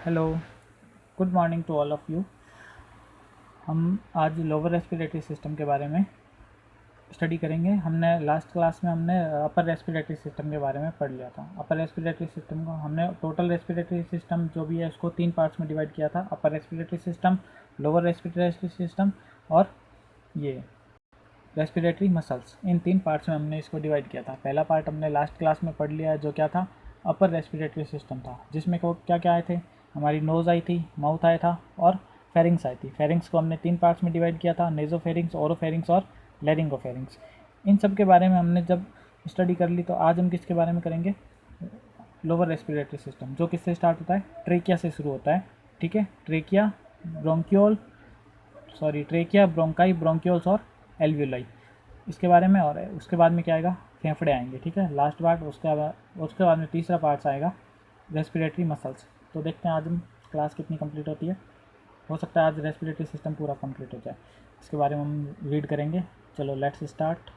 Hello, good morning to all of you. हम आज lower respiratory system के बारे में स्टडी करेंगे। हमने लास्ट क्लास में अपर रेस्पिरेटरी सिस्टम के बारे में पढ़ लिया था। अपर रेस्पिरेटरी सिस्टम को हमने टोटल रेस्पिरेटरी सिस्टम जो भी है उसको 3 पार्ट्स में डिवाइड किया था। Upper respiratory system, lower respiratory system और ये रेस्पिरेटरी मसल्स, इन 3 पार्ट्स में हमने इसको डिवाइड किया था। पहला पार्ट हमने लास्ट क्लास में पढ़ लिया है जो क्या था, अपर रेस्पिरेटरी सिस्टम था, जिसमें को क्या क्या आए थे, हमारी नोज़ आई थी, माउथ आया था और फेरिंग्स आई थी। फेरिंग्स को हमने 3 पार्ट्स में डिवाइड किया था, नेजोफेरिंग्स, ओरोफेरिंग्स और लैरिंगोफेरिंग्स। इन सब के बारे में हमने जब स्टडी कर ली, तो आज हम किसके बारे में करेंगे, लोअर रेस्पिरेटरी सिस्टम, जो किससे स्टार्ट होता है, ट्रेकिया से शुरू होता है। ठीक है, ट्रेकिया, ट्रेकिया, ब्रोंकाई, ब्रोंक्योल्स और एल्वियोलाई, इसके बारे में। और उसके बाद में क्या आएगा, फेफड़े आएंगे। ठीक है, लास्ट पार्ट। उसके बाद में तीसरा पार्ट आएगा रेस्पिरेटरी मसल्स। तो देखते हैं आज हम क्लास कितनी कंप्लीट होती है। हो सकता है आज रेस्पिरेटरी सिस्टम पूरा कंप्लीट हो जाए। इसके बारे में हम रीड करेंगे। चलो लेट्स स्टार्ट।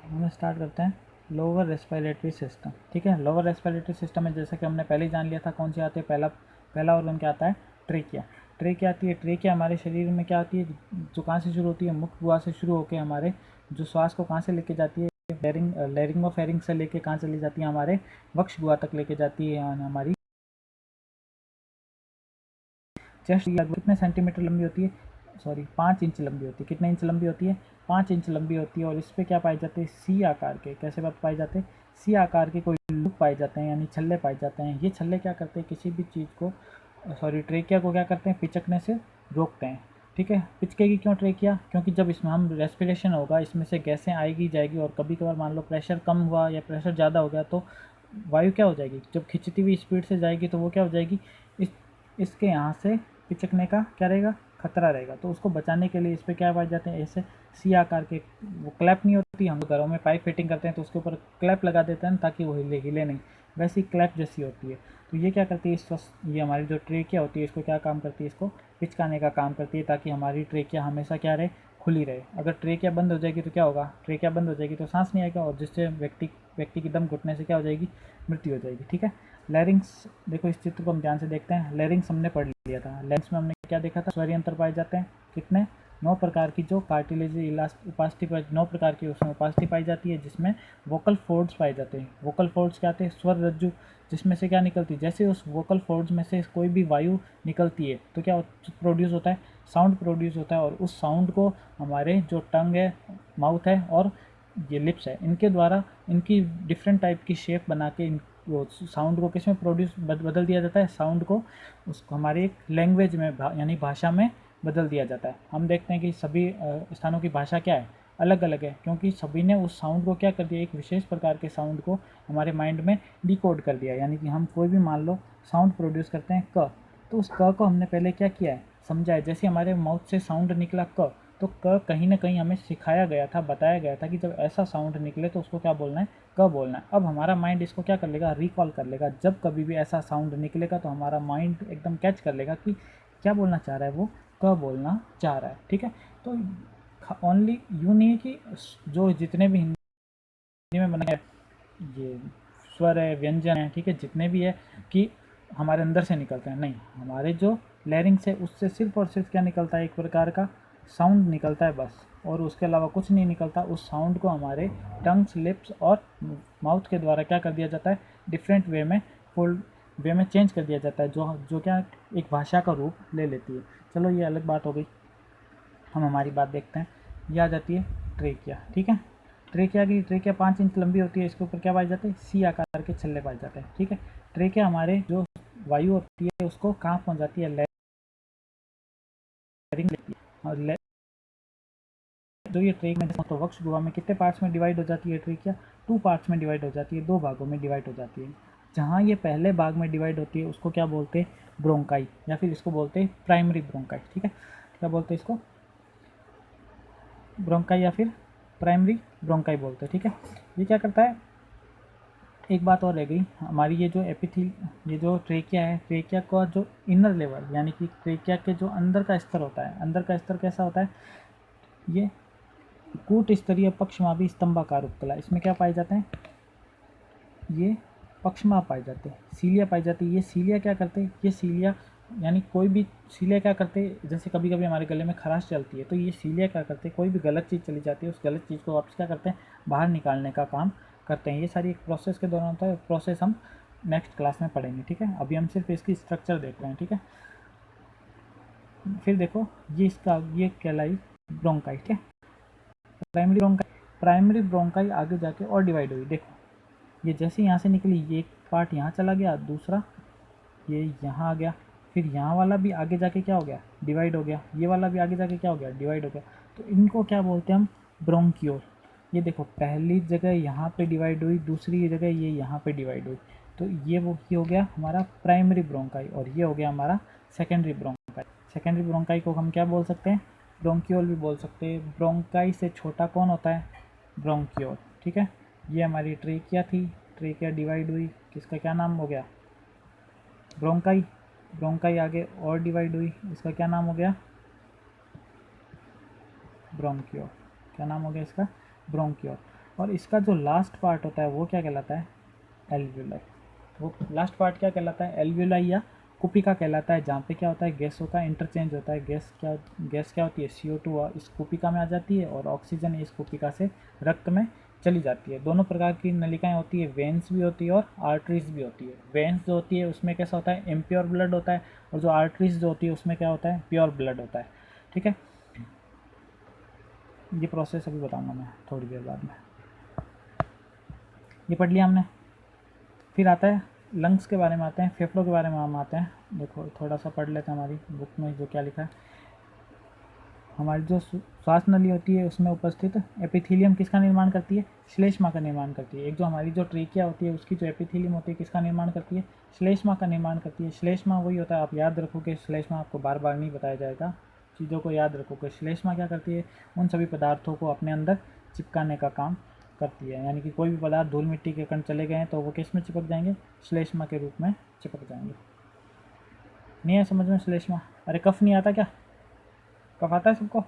हम स्टार्ट करते हैं लोअर रेस्पिरेटरी सिस्टम। ठीक है, लोअर रेस्पिरेटरी सिस्टम में जैसे कि हमने पहले ही जान लिया था कौन सी आती है। पहला ऑर्गन क्या आता है, ट्रेकिया। ट्रेकिया आती है। ट्रेकिया हमारे शरीर में क्या आती है, जो कहाँ से शुरू होती है, मुख गुहा से शुरू होकर हमारे जो श्वास को कहाँ से लेके जाती है, लैरिंगोफेरिंग से लेके कहाँ चली जाती है, हमारे वक्ष गुहा तक लेके जाती है। हमारी चेस्ट कितने सेंटीमीटर लंबी होती है, 5 इंच लंबी होती है। कितने इंच लंबी होती है, 5 इंच लंबी होती है। और इस पर क्या पाए जाते हैं, सी आकार के। कैसे पाए जाते हैं, सी आकार के कोई लूप पाए जाते हैं, यानी छल्ले पाए जाते हैं। ये छल्ले क्या करते हैं, किसी भी चीज़ को ट्रेकिया को क्या करते हैं, पिचकने से रोकते हैं। ठीक है, पिचकेगी क्यों ट्रेकिया, क्योंकि जब इसमें हम रेस्पिरेशन होगा, इसमें से गैसें आएगी जाएगी, और कभी कभार मान लो प्रेशर कम हुआ या प्रेशर ज़्यादा हो गया, तो वायु क्या हो जाएगी, जब खिंचती हुई स्पीड से जाएगी तो वो क्या हो जाएगी, इस इसके यहाँ से पिचकने का क्या रहेगा, खतरा रहेगा। तो उसको बचाने के लिए इस पर क्या पाए जाते हैं, ऐसे सी आकार के। वो क्लैप नहीं होती, हम घरों में पाइप फिटिंग करते हैं तो उसके ऊपर क्लैप लगा देते हैं ताकि वो हिले नहीं, वैसी क्लैप जैसी होती है। तो ये क्या करती है, ये हमारी जो ट्रेकिया होती है, इसको क्या काम करती है, इसको पिचकाने का काम करती है, ताकि हमारी ट्रेकिया हमेशा क्या रहे, खुली रहे। अगर ट्रेकिया बंद हो जाएगी तो क्या होगा, ट्रेकिया बंद हो जाएगी तो सांस नहीं आएगा, और जिससे व्यक्ति की दम घुटने से क्या हो जाएगी, मृत्यु हो जाएगी। ठीक है, लैरिंग्स, देखो इस चित्र को हम ध्यान से देखते हैं। लैरिंग्स हमने पढ़ लिया था। लैरिंग्स में हमने क्या देखा था, स्वरीय अंतर पाए जाते हैं। कितने, 9 प्रकार की जो कार्टिलेज उपास्थि, 9 प्रकार की उसमें उपास्थि पाई जाती है, जिसमें वोकल फोर्ड्स पाए जाते हैं। वोकल फोर्ड्स क्या आते हैं, स्वर रज्जु, जिसमें से क्या निकलती है, जैसे उस वोकल फोर्ड्स में से कोई भी वायु निकलती है तो क्या प्रोड्यूस होता है, साउंड प्रोड्यूस होता है। और उस साउंड को हमारे जो टंग है, माउथ है और ये लिप्स है, इनके द्वारा इनकी डिफरेंट टाइप की शेप बना के वो साउंड को किस में प्रोड्यूस बदल दिया जाता है, साउंड को उसको हमारी एक लैंग्वेज में यानी भाषा में बदल दिया जाता है। हम देखते हैं कि सभी स्थानों की भाषा क्या है, अलग अलग है, क्योंकि सभी ने उस साउंड को क्या कर दिया, एक विशेष प्रकार के साउंड को हमारे माइंड में डिकोड कर दिया। यानी कि हम कोई भी मान लो साउंड प्रोड्यूस करते हैं क, तो उस क को हमने पहले क्या किया है, समझा है। जैसे हमारे माउथ से साउंड निकला क, तो क कहीं ना कहीं हमें सिखाया गया था, बताया गया था कि जब ऐसा साउंड निकले तो उसको क्या बोलना है, क बोलना है। अब हमारा माइंड इसको क्या कर लेगा, रिकॉल कर लेगा। जब कभी भी ऐसा साउंड निकलेगा तो हमारा माइंड एकदम कैच कर लेगा कि क्या बोलना चाह रहा है, वो क बोलना चाह रहा है। ठीक है, तो ओनली यूँ नहीं है कि जो जितने भी हिंदी में बना है ये स्वर है, व्यंजन है, ठीक है, जितने भी है कि हमारे अंदर से निकलते हैं, नहीं, हमारे जो लैरिंग्स है उससे सिर्फ और सिर्फ क्या निकलता है, एक प्रकार का साउंड निकलता है बस, और उसके अलावा कुछ नहीं निकलता। उस साउंड को हमारे टंग्स, लिप्स और माउथ के द्वारा क्या कर दिया जाता है, डिफरेंट वे में, फोल्ड वे में चेंज कर दिया जाता है, जो जो क्या एक भाषा का रूप ले लेती है। चलो ये अलग बात हो गई, हम हमारी बात देखते हैं। ये आ जाती है ट्रेकिया। ठीक है, ट्रेकिया 5 इंच लंबी होती है। इसके ऊपर क्या पाए जाते हैं, सी आकार के छल्ले पाए जाते हैं। ठीक है, ट्रेकिया हमारे जो वायु होती है उसको कहाँ पहुँचाती है, लैरिंग, और जो ये ट्रेक में तो वक्ष गुहा में कितने पार्ट्स में डिवाइड हो जाती है ट्रेकिया, 2 पार्ट्स में डिवाइड हो जाती है, 2 भागों में डिवाइड हो जाती है। जहाँ ये पहले भाग में डिवाइड होती है उसको क्या बोलते हैं, ब्रोंकाई, या फिर इसको बोलते हैं प्राइमरी ब्रोंकाई। ठीक है, क्या बोलते हैं इसको, ब्रोंकाई या फिर प्राइमरी ब्रोंकाई बोलते हैं। ठीक है, ये क्या करता है, एक बात और रह गई हमारी, ये जो ये जो ट्रेकिया है, ट्रेकिया का जो इनर लेवल, यानी कि ट्रेकिया के जो अंदर का स्तर होता है, अंदर का स्तर कैसा होता है, ये कूट स्तरीय पक्षमाभी स्तंभाकार उपकला। इसमें क्या पाए जाते हैं, ये पक्षमा पाए जाते, सीलिया पाई जाती है। ये सीलिया क्या करते हैं, ये सीलिया यानी कोई भी सीलिया क्या करते हैं, जैसे कभी कभी हमारे गले में खराश चलती है तो ये सीलिया क्या करते हैं, कोई भी गलत चीज़ चली जाती है उस गलत चीज़ को वापस क्या करते हैं, बाहर निकालने का काम करते हैं। ये सारी एक प्रोसेस के दौरान होता है, प्रोसेस हम नेक्स्ट क्लास में पढ़ेंगे, ठीक है। अभी हम सिर्फ इसकी स्ट्रक्चर देख रहे हैं, ठीक है। फिर देखो ये इसका ये कहलाई ब्रोंकाई, ठीक है। प्राइमरी ब्रोंकाई आगे जाके और डिवाइड हुई। देखो ये जैसे यहाँ से निकली, ये एक पार्ट यहाँ चला गया, दूसरा ये यहाँ आ गया, फिर यहाँ वाला भी आगे जाके क्या हो गया, डिवाइड हो गया, ये वाला भी आगे जाके क्या हो गया, डिवाइड हो गया। तो इनको क्या बोलते हैं हम, ब्रोंक्यूल। ये देखो पहली जगह यहाँ पे डिवाइड हुई, दूसरी जगह ये यहाँ पे डिवाइड हुई, तो ये हो गया हमारा प्राइमरी ब्रोंकाई, और ये हो गया हमारा सेकेंडरी ब्रोंकाई। सेकेंडरी ब्रोंकाई को हम क्या बोल सकते हैं, ब्रोंक्यूल भी बोल सकते हैं। ब्रोंकाई से छोटा कौन होता है, ब्रोंक्यूल, ठीक है। ये हमारी ट्रेकिया थी, ट्रेकिया डिवाइड हुई, किसका क्या नाम हो गया, ब्रोंकाई। ब्रोंकाई आगे और डिवाइड हुई, इसका क्या नाम हो गया, ब्रोंक्योल। क्या नाम हो गया इसका, ब्रोंक्योल। और इसका जो लास्ट पार्ट होता है वो क्या कहलाता है, एल्वियोलाई। वो लास्ट पार्ट क्या कहलाता है, एल्वियोलाई या कुपिका कहलाता है, जहाँ पे क्या होता है, गैसों का इंटरचेंज होता है। गैस क्या होती है, CO2 इस कुपिका में आ जाती है और ऑक्सीजन इस कुपिका से रक्त में चली जाती है। दोनों प्रकार की नलिकाएं होती है, वेन्स भी होती है और आर्टरीज भी होती है। वेन्स जो होती है उसमें कैसा होता है, इम्प्योर ब्लड होता है, और जो आर्टरीज जो होती है उसमें क्या होता है, प्योर ब्लड होता है, ठीक है। ये प्रोसेस अभी बताऊंगा मैं थोड़ी देर बाद में। ये पढ़ लिया हमने। फिर आता है लंग्स के बारे में, आते हैं फेफड़ों के बारे में हम आते हैं। देखो थोड़ा सा पढ़ लेते हैं हमारी बुक में जो क्या लिखा है। हमारी जो श्वास नली होती है उसमें उपस्थित एपिथीलियम किसका निर्माण करती है, श्लेष्मा का निर्माण करती है। एक जो हमारी जो ट्रेकिया होती है उसकी जो एपिथीलियम होती है किसका निर्माण करती है, श्लेष्मा का निर्माण करती है। श्लेष्मा वही होता है, आप याद रखोगे, श्लेष्मा आपको बार बार नहीं बताया जाएगा, चीज़ों को याद रखोगे। श्लेष्मा क्या करती है, उन सभी पदार्थों को अपने अंदर चिपकाने का काम करती है। यानी कि कोई भी पदार्थ धूल मिट्टी के कण चले गए हैं तो वो किस में चिपक जाएंगे, श्लेष्मा के रूप में चिपक जाएंगे। नहीं है समझ में श्लेष्मा, अरे कफ नहीं आता क्या, कफ आता है सबको,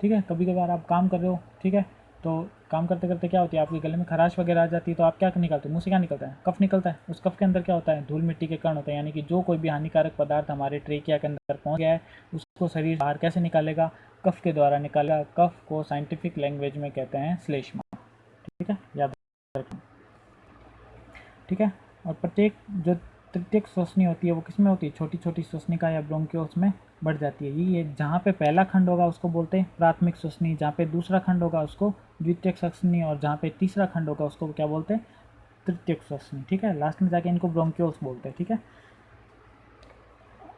ठीक है। कभी कभार आप काम कर रहे हो, ठीक है, तो काम करते करते क्या होती है, आपके गले में खराश वगैरह आ जाती है, तो आप क्या निकालते हैं, मुंह से क्या निकलता है, कफ निकलता है। उस कफ के अंदर क्या होता है, धूल मिट्टी के कण होते हैं। यानी कि जो कोई भी हानिकारक पदार्थ हमारे ट्रेकिया के अंदर पहुंच गया है उसको शरीर बाहर कैसे निकालेगा, कफ के द्वारा निकालेगा। कफ को साइंटिफिक लैंग्वेज में कहते हैं श्लेष्मा, ठीक है, याद रखना, ठीक है। और प्रत्येक जो तृतीयक श्वसनी होती है वो किस में होती है, छोटी छोटी श्वसनिका या ब्रोंकियोल्स में बढ़ जाती है। ये जहाँ पे पहला खंड होगा उसको बोलते हैं प्राथमिक श्वसनी, जहाँ पे दूसरा खंड होगा उसको द्वितीयक श्वसनी, और जहाँ पे तीसरा खंड होगा उसको क्या बोलते हैं, तृतीयक श्वसनी, ठीक है। लास्ट में जाके इनको ब्रोंकियोल्स बोलते हैं, ठीक है।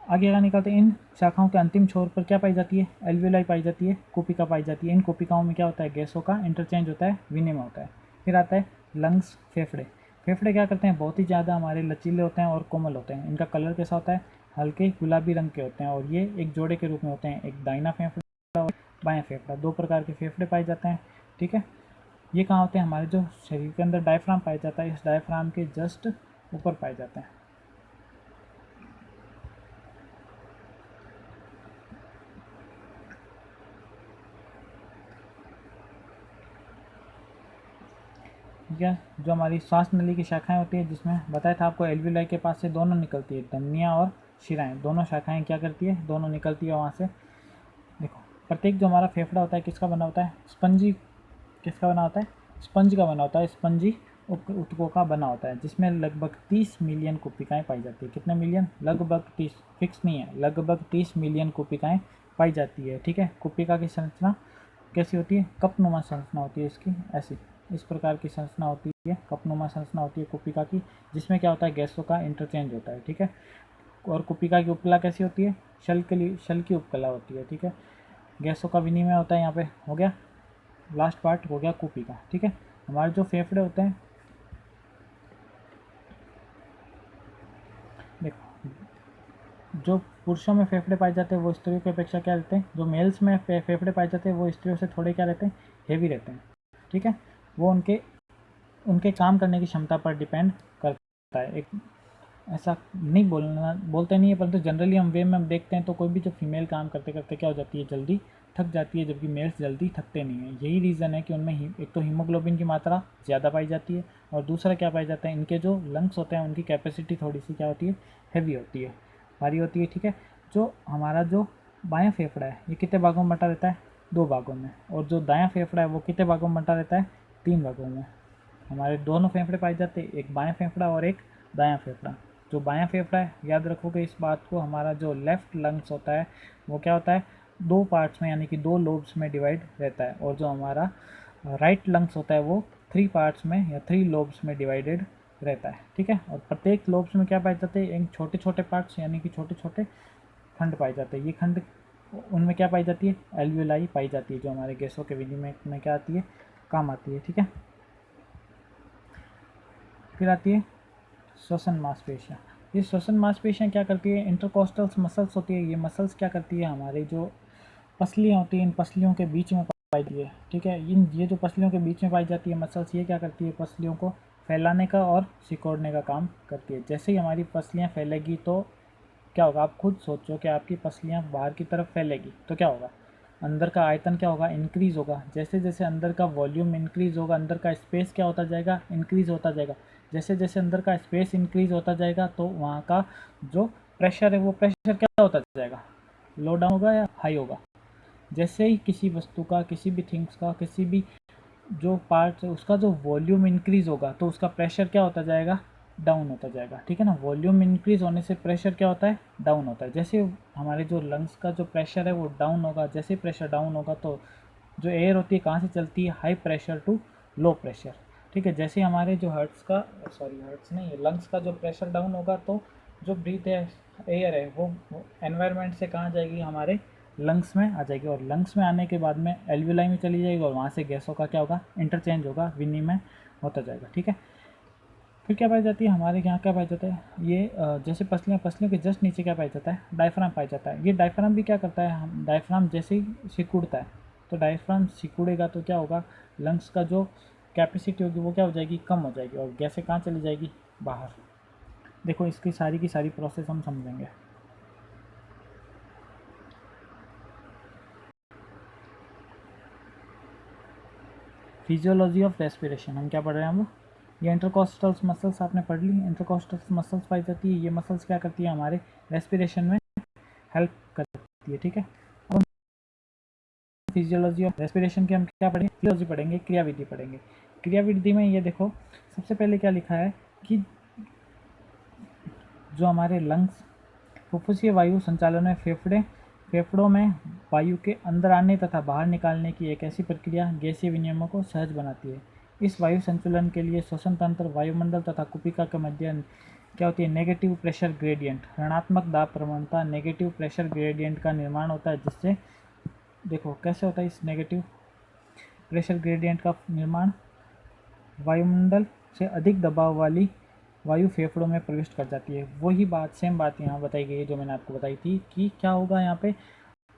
आगे आगे निकलते हैं। इन शाखाओं के अंतिम छोर पर क्या पाई जाती है, एल्वियोलाई पाई जाती है, कुपिका पाई जाती है। इन कुपिकाओं में क्या होता है, गैसों का इंटरचेंज होता है, विनिमय होता है। फिर आता है लंग्स, फेफड़े। फेफड़े क्या करते हैं, बहुत ही ज़्यादा हमारे लचीले होते हैं और कोमल होते हैं। इनका कलर कैसा होता है, हल्के गुलाबी रंग के होते हैं, और ये एक जोड़े के रूप में होते हैं, एक दाहिना फेफड़ा और बायां फेफड़ा। दो प्रकार के फेफड़े पाए जाते हैं, ठीक है। ये कहाँ होते हैं, हमारे जो शरीर के अंदर डायफ्राम पाया जाता है, इस डायफ्राम के जस्ट ऊपर पाए जाते हैं। ठीक है, जो हमारी श्वास नली की शाखाएं होती है, जिसमें बताया था आपको एल्वियोलाई के पास से दोनों निकलती है, धमनियाँ और शिराएं, दोनों शाखाएं क्या करती है, दोनों निकलती है वहाँ से। देखो प्रत्येक जो हमारा फेफड़ा होता है किसका बना होता है, स्पंजी, किसका बना होता है, स्पंज का बना होता है, स्पंजी ऊतकों का बना होता है, जिसमें लगभग 30 मिलियन कुपिकाएँ पाई जाती है। कितने मिलियन, लगभग 30, फिक्स नहीं है, लगभग 30 मिलियन कुपिकाएँ पाई जाती है, ठीक है। कुपिका की संरचना कैसी होती है, कपनुमा संरचना होती है इसकी, ऐसी इस प्रकार की संरचना होती है, कपनुमा संरचना होती है कुपिका की, जिसमें क्या होता है, गैसों का इंटरचेंज होता है, ठीक है। और कुपिका की उपकला कैसी होती है, शल की उपकला होती है, ठीक है। गैसों का विनिमय होता है, यहाँ पे हो गया लास्ट पार्ट, हो गया कुपिका, ठीक है। हमारे जो फेफड़े होते हैं, देखो जो पुरुषों में फेफड़े पाए जाते हैं वो स्त्रियों की अपेक्षा क्या रहते हैं, जो मेल्स में फेफड़े पाए जाते हैं वो स्त्रियों से थोड़े क्या रहते हैं, हेवी रहते हैं, ठीक है। वो उनके काम करने की क्षमता पर डिपेंड करता है। एक ऐसा नहीं बोलते नहीं है, परंतु जनरली हम वे में हम देखते हैं तो कोई भी जो फीमेल काम करते करते क्या हो जाती है, जल्दी थक जाती है, जबकि मेल्स जल्दी थकते नहीं हैं। यही रीज़न है कि उनमें एक तो हीमोग्लोबिन की मात्रा ज़्यादा पाई जाती है, और दूसरा क्या पाया जाता है, इनके जो लंग्स होते हैं उनकी कैपेसिटी थोड़ी सी क्या होती है, हैवी होती है, भारी होती है। ठीक है, जो हमारा जो बायां फेफड़ा है ये कितने भागों में बंटा रहता है, 2 भागों में, और जो दायां फेफड़ा है वो कितने भागों में बंटा रहता है, 3 भागों में। हमारे दोनों फेफड़े पाए जाते हैं, एक बायां फेफड़ा और एक दायां फेफड़ा। जो बायां फेफड़ा है, याद रखोगे इस बात को, हमारा जो लेफ्ट लंग्स होता है वो क्या होता है, 2 पार्ट्स में यानी कि 2 लोब्स में डिवाइड रहता है, और जो हमारा राइट लंग्स होता है वो 3 पार्ट्स में या 3 लोब्स में डिवाइडेड रहता है। ठीक है, और प्रत्येक लोब्स में क्या पाए जाते हैं, इन छोटे छोटे पार्ट्स यानी कि छोटे छोटे खंड पाए जाते हैं। ये खंड, उनमें क्या पाई जाती है, एल्वियोलाई पाई जाती है, जो हमारे गैसों के विनिमय में क्या आती है, काम आती है। ठीक है, फिर आती है श्वसन मांसपेशियाँ। ये श्वसन मांसपेशियाँ क्या करती है, इंटरकोस्टल्स मसल्स होती है। ये मसल्स क्या करती है, हमारे जो पसलियाँ होती है इन पसलियों के बीच में पाई जाती है। ठीक है, ये जो पसलियों के बीच में पाई जाती है मसल्स, ये क्या करती है, पसलियों को फैलाने का और सिकोड़ने का काम करती है। जैसे ही हमारी पसलियाँ फैलेगी तो क्या होगा, आप खुद सोचो कि आपकी पसलियाँ बाहर की तरफ फैलेगी तो क्या होगा, अंदर का आयतन क्या होगा, इंक्रीज़ होगा। जैसे जैसे अंदर का वॉल्यूम इंक्रीज़ होगा, अंदर का स्पेस क्या होता जाएगा, इंक्रीज़ होता जाएगा। जैसे जैसे अंदर का स्पेस इंक्रीज़ होता जाएगा तो वहाँ का जो प्रेशर है वो प्रेशर क्या होता जाएगा, लो डाउन होगा या हाई होगा। जैसे ही किसी वस्तु का, किसी भी थिंग्स का, किसी भी जो पार्ट है उसका जो वॉल्यूम इंक्रीज़ होगा तो उसका प्रेशर क्या होता जाएगा, डाउन होता जाएगा। ठीक है ना, वॉल्यूम इंक्रीज़ होने से प्रेशर क्या होता है, डाउन होता है। जैसे हमारे जो लंग्स का जो प्रेशर है वो डाउन होगा, जैसे प्रेशर डाउन होगा तो जो एयर होती है कहाँ से चलती है, high pressure to low pressure. ठीक है, जैसे हमारे जो हर्ट्स नहीं है, लंग्स का जो प्रेशर डाउन होगा तो जो ब्रीथ है, एयर है, वो एनवायरनमेंट से कहाँ जाएगी, हमारे लंग्स में आ जाएगी, और लंग्स में आने के बाद में एल्वियोलाई में चली जाएगी, और वहाँ से गैसों का क्या होगा, इंटरचेंज होगा, विनिमय होता जाएगा। ठीक है, फिर क्या पाई जाती है, हमारे यहाँ क्या पाया जाता है, ये जैसे पसलियों के जस्ट नीचे क्या पाया जाता है, डायफ्राम पाया जाता है। ये डायफ्राम भी क्या करता है, हम डायफ्राम जैसे ही सिकुड़ता है तो डायफ्राम सिकुड़ेगा तो क्या होगा, लंग्स का जो कैपेसिटी होगी वो क्या हो जाएगी, कम हो जाएगी, और गैसें कहाँ चली जाएगी, बाहर। देखो इसकी सारी की सारी प्रोसेस हम समझेंगे। फिजियोलॉजी ऑफ रेस्पिरेशन हम क्या पढ़ रहे हैं हम, ये इंटरकोस्टल्स मसल्स आपने पढ़ ली। इंटरकोस्टल्स मसल्स पाई जाती है, ये मसल्स क्या करती है, हमारे रेस्पिरेशन में हेल्प करती है। ठीक है, अब फिजियोलॉजी ऑफ रेस्पिरेशन के हम क्या पढ़ेंगे, फिजियोलॉजी पढ़ेंगे, क्रियाविधि पढ़ेंगे। क्रियाविधि में ये देखो सबसे पहले क्या लिखा है कि जो हमारे लंग्स, फुफ्फुसीय वायु संचालन में फेफड़ों में वायु के अंदर आने तथा बाहर निकालने की एक ऐसी प्रक्रिया गैसीय विनियमों को सहज बनाती है। इस वायु संचलन के लिए श्वसन तंत्र, वायुमंडल तथा कुपिका के मध्य क्या होती है, नेगेटिव प्रेशर ग्रेडियंट, ऋणात्मक दाब प्रवणता, नेगेटिव प्रेशर ग्रेडियंट का निर्माण होता है, जिससे देखो कैसे होता है इस नेगेटिव प्रेशर ग्रेडियंट का निर्माण, वायुमंडल से अधिक दबाव वाली वायु फेफड़ों में प्रविष्ट कर जाती है। वही बात, सेम बात यहाँ बताई गई है जो मैंने आपको बताई थी कि क्या होगा यहाँ पे,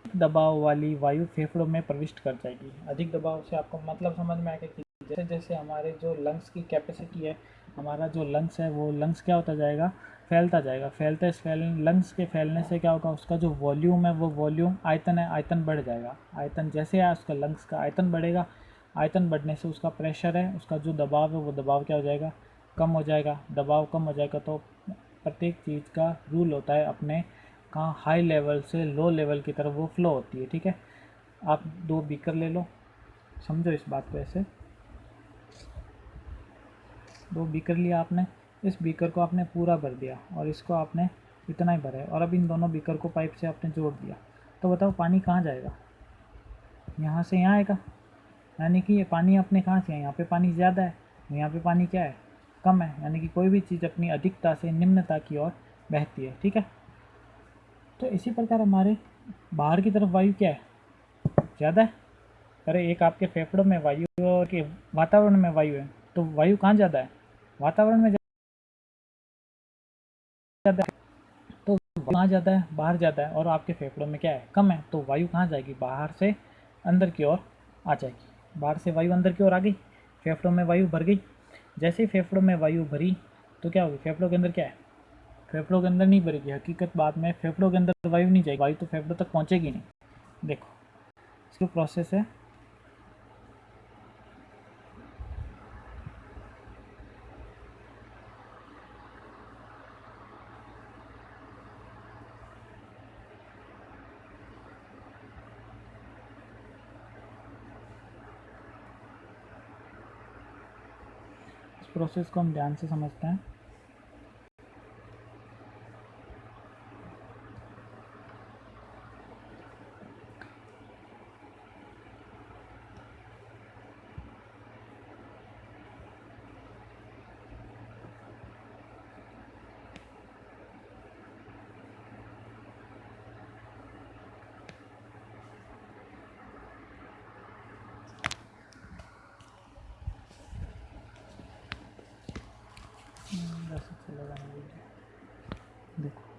दबाव वाली वायु फेफड़ों में प्रविष्ट कर जाएगी। अधिक दबाव से आपको मतलब समझ में आएगा कि जैसे जैसे हमारे जो लंग्स की कैपेसिटी है, हमारा जो लंग्स है वो लंग्स क्या होता जाएगा, फैलता जाएगा। लंग्स के फैलने से क्या होगा, उसका जो वॉल्यूम है वो वॉल्यूम, आयतन है, आयतन बढ़ जाएगा। आयतन जैसे है उसका लंग्स का आयतन बढ़ेगा, आयतन बढ़ने से उसका प्रेशर है, उसका जो दबाव है वो दबाव क्या हो जाएगा, कम हो जाएगा। दबाव कम हो जाएगा तो प्रत्येक चीज़ का रूल होता है अपने, कहाँ हाई लेवल से लो लेवल की तरफ वो फ्लो होती है। ठीक है, आप 2 बीकर ले लो, समझो इस बात को ऐसे, 2 बीकर लिया आपने, इस बीकर को आपने पूरा भर दिया और इसको आपने इतना ही भरा है, और अब इन दोनों बीकर को पाइप से आपने जोड़ दिया, तो बताओ पानी कहाँ जाएगा, यहाँ से यहाँ आएगा। यानी कि ये पानी अपने कहाँ से है, यहाँ पे पानी ज़्यादा है, यहाँ पे पानी क्या है, कम है। यानी कि कोई भी चीज़ अपनी अधिकता से निम्नता की ओर बहती है। ठीक है, तो इसी प्रकार हमारे बाहर की तरफ वायु क्या है, ज़्यादा है। अरे एक आपके फेफड़ों में वायु और के वातावरण में वायु है, तो वायु कहाँ ज़्यादा है, वातावरण में ज़्यादा है। तो कहाँ ज़्यादा है, बाहर ज़्यादा है, और आपके फेफड़ों में क्या है, कम है। तो वायु कहाँ जाएगी, बाहर से अंदर की ओर आ जाएगी। बाहर से वायु अंदर की ओर आ गई, फेफड़ों में वायु भर गई। जैसे ही फेफड़ों में वायु भरी तो क्या होगी, फेफड़ों के अंदर क्या है, फेफड़ों के अंदर नहीं भरेगी। हकीकत बात में फेफड़ों के अंदर वायु नहीं जाएगी, वायु तो फेफड़ों तक पहुँचेगी नहीं। देखो इसको प्रोसेस है इस प्रोसेस को हम ध्यान से समझते हैं। वैसे चलेगा नहीं वीडियो, देखो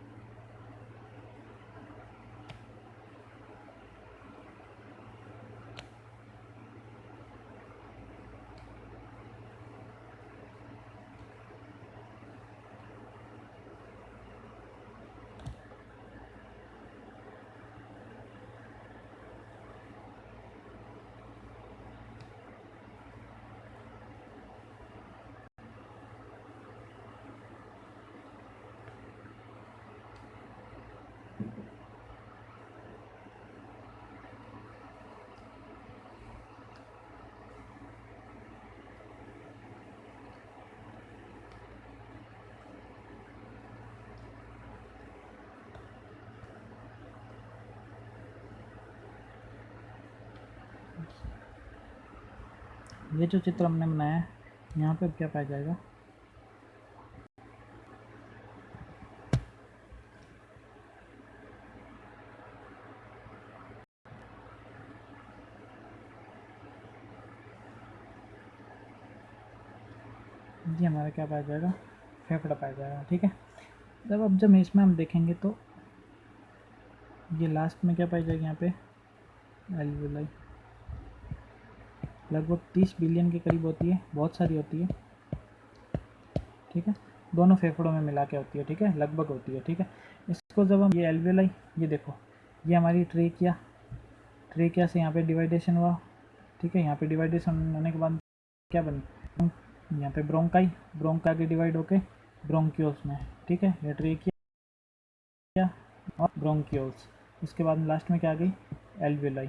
ये जो चित्र हमने बनाया है यहाँ पे क्या पाया जाएगा, ये हमारा क्या पाया जाएगा, फेफड़ा पाया जाएगा। ठीक है, जब इसमें हम देखेंगे तो ये लास्ट में क्या पाई जाएगी, यहाँ पे एल्वियोलाई लगभग 30 बिलियन के करीब होती है, बहुत सारी होती है। ठीक है, दोनों फेफड़ों में मिला के होती है। ठीक है, लगभग होती है। ठीक है, इसको जब हम ये एल्वियोलाई, ये देखो ये हमारी ट्रेकिया से यहाँ पे डिवाइडेशन हुआ। ठीक है, यहाँ पे डिवाइडेशन होने के बाद क्या बनी, यहाँ पे ब्रोंका के डिवाइड होके ब्रोंक्यूल्स में। ठीक है, ये ट्रेकिया और ब्रोंक्यूल्स, उसके बाद लास्ट में क्या आ गई, एल्वियोलाई।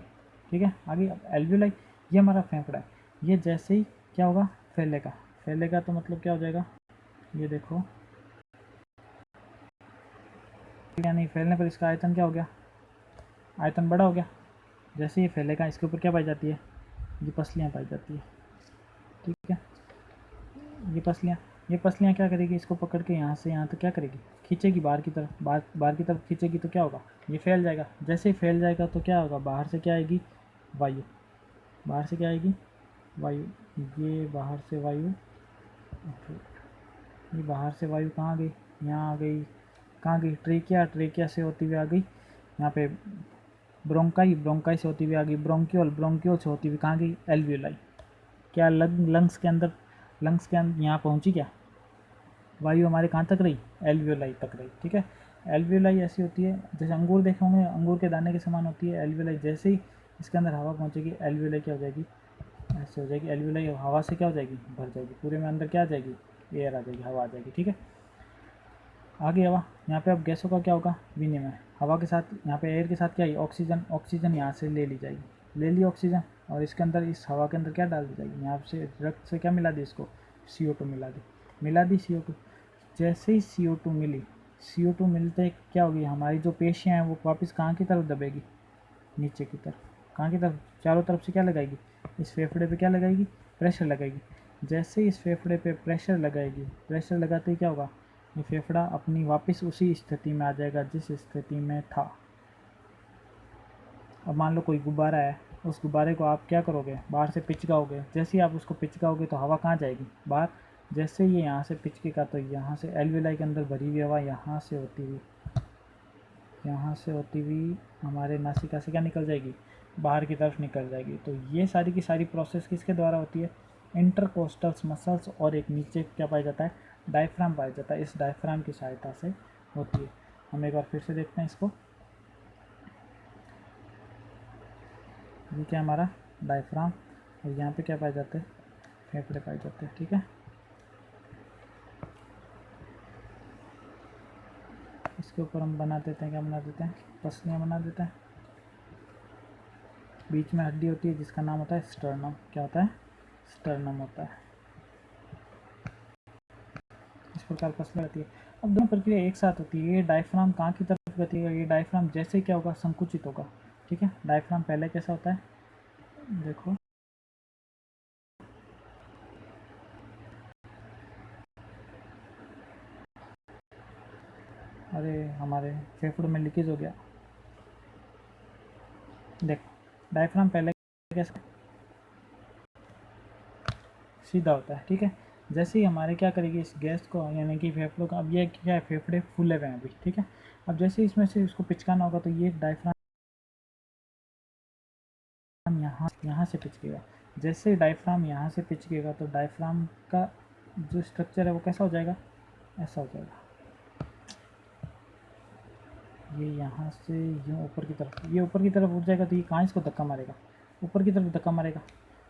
ठीक है, आगे अब एल्वियोलाई ये हमारा फेफड़ा है। ये जैसे ही क्या होगा, फैलेगा तो मतलब क्या हो जाएगा, ये देखो या नहीं, फैलने पर इसका आयतन क्या हो गया, आयतन बड़ा हो गया। जैसे ही फैलेगा इसके ऊपर क्या पाई जाती है, ये पसलियाँ पाई जाती है। ठीक है, ये पसलियाँ क्या करेगी, इसको पकड़ के यहाँ से यहाँ तक क्या करेगी, खींचेगी बाहर की तरफ, बाहर की तरफ खींचेगी तो क्या होगा, ये फैल जाएगा। जैसे ही फैल जाएगा तो क्या होगा, बाहर से क्या आएगी, वायु, बाहर से क्या आएगी, वायु, ये बाहर से वायु, ये बाहर से वायु कहाँ आ गई, यहाँ आ गई, कहाँ गई, ट्रेकिया से होती हुई आ गई यहाँ पे, ब्रोंकाई से होती हुई आ गई ब्रोंक्यूल से होती हुई कहाँ गई, एल्वियोलाई। क्या लंग्स के अंदर यहाँ पहुँची क्या, वायु हमारे कहाँ तक रही, एल्वियोलाई तक रही। ठीक है, एल्वियोलाई ऐसी होती है जैसे अंगूर देखे होंगे, अंगूर के दाने के समान होती है एल्वियोलाई। जैसे ही इसके अंदर हवा पहुँचेगी, एल्वियोलाई क्या हो जाएगी, ऐसे हो जाएगी, एल्वियोलाई हवा से क्या हो जाएगी, भर जाएगी, पूरे में अंदर क्या आ जाएगी, एयर आ जाएगी, हवा आ जाएगी। ठीक है, आगे हवा, यहाँ पे अब गैसों का क्या होगा, विनिमय, हवा के साथ, यहाँ पे एयर के साथ क्या है, ऑक्सीजन यहाँ से ले ली जाएगी, ले ली ऑक्सीजन, और इसके अंदर, इस हवा के अंदर क्या डाल दी जाएगी, यहाँ से रक्त से क्या मिला दी, इसको CO2 मिला दी CO2। जैसे ही CO2 मिली, CO2 मिलते क्या होगी, हमारी जो पेशियाँ हैं वो वापस कहाँ की तरफ दबेगी, नीचे की तरफ, कहाँ की तरफ, चारों तरफ से क्या लगाएगी, इस फेफड़े पे क्या लगाएगी, प्रेशर लगाएगी। जैसे ही इस फेफड़े पे प्रेशर लगाते ही क्या होगा, ये फेफड़ा अपनी वापस उसी स्थिति में आ जाएगा जिस स्थिति में था। अब मान लो कोई गुब्बारा है, उस गुब्बारे को आप क्या करोगे, बाहर से पिचकाओगे, जैसे ही आप उसको पिचकाओगे तो हवा कहाँ जाएगी, बाहर। जैसे ये यहाँ से पिचकेगा तो यहाँ से एल्वियोलाई के अंदर भरी हुई हवा यहाँ से होती हुई हमारे नासिका से क्या निकल जाएगी, बाहर की तरफ निकल जाएगी। तो ये सारी की सारी प्रोसेस किसके द्वारा होती है, इंटरकोस्टल्स मसल्स, और एक नीचे क्या पाया जाता है, डायफ्राम पाया जाता है। इस डायफ्राम की सहायता से होती है। हम एक बार फिर से देखते हैं इसको, ये क्या हमारा डायफ्राम, और यहाँ पे क्या पाए जाते हैं, फेफड़े पाए जाते हैं। ठीक है, इसके ऊपर हम बना देते हैं, क्या बना देते हैं, पसलियाँ बना देते हैं। बीच में हड्डी होती है जिसका नाम होता है स्टर्नम। क्या होता है, स्टर्नम होता है। इस प्रकार पसलियाँ होती है। अब दोनों प्रक्रिया एक साथ होती है। ये डायफ्राम कहाँ की तरफ गति है, ये डायफ्राम जैसे क्या होगा, संकुचित होगा। ठीक है, डायफ्राम पहले कैसा होता है, देखो अरे हमारे फेफड़ों में लीकेज हो गया। देखो डायफ्राम पहले कैसा सीधा होता है। ठीक है, जैसे ही हमारे क्या करेगी इस गैस को, यानी कि फेफड़ों का, अब ये क्या है, फेफड़े फूले हुए हैं अभी। ठीक है, अब जैसे ही इसमें से इसको पिचकाना होगा तो ये डायफ्राम यहाँ से पिचकेगा। जैसे ही डायफ्राम यहाँ से पिचकेगा तो डायफ्राम का जो स्ट्रक्चर है वो कैसा हो जाएगा, ऐसा हो जाएगा। ये यहाँ से यूँ ऊपर की तरफ, ये ऊपर की तरफ उठ जाएगा तो ये कहाँ इसको धक्का मारेगा, ऊपर की तरफ धक्का मारेगा,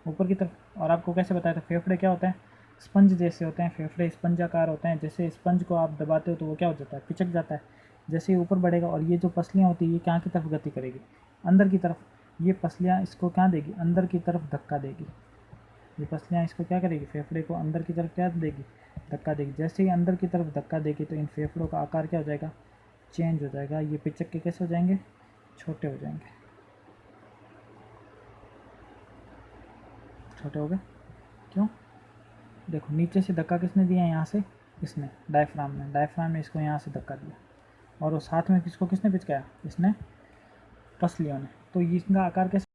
ऊपर की तरफ। और आपको कैसे बताया था, फेफड़े क्या होते हैं, स्पंज जैसे होते हैं। फेफड़े स्पंजाकार होते हैं। जैसे स्पंज को आप दबाते हो तो वो क्या हो जाता है, पिचक जाता है। जैसे ही ऊपर बढ़ेगा, और ये जो पसलियाँ होती है ये कहाँ की तरफ गति करेगी, अंदर की तरफ। ये पसलियाँ इसको क्या देगी, अंदर की तरफ धक्का देगी। ये पसलियाँ इसको क्या करेगी, फेफड़े को अंदर की तरफ क्या देगी, धक्का देगी। जैसे ही अंदर की तरफ धक्का देगी तो इन फेफड़ों का आकार क्या हो जाएगा, चेंज हो जाएगा। ये पिचक के कैसे हो जाएंगे, छोटे हो जाएंगे। छोटे हो गए क्यों, देखो नीचे से धक्का किसने दिया, यहाँ से, इसने डायफ्राम ने इसको यहाँ से धक्का दिया, और वो साथ में किसको, किसने पिचकाया, इसने, पसलियों ने। तो इसका आकार कैसे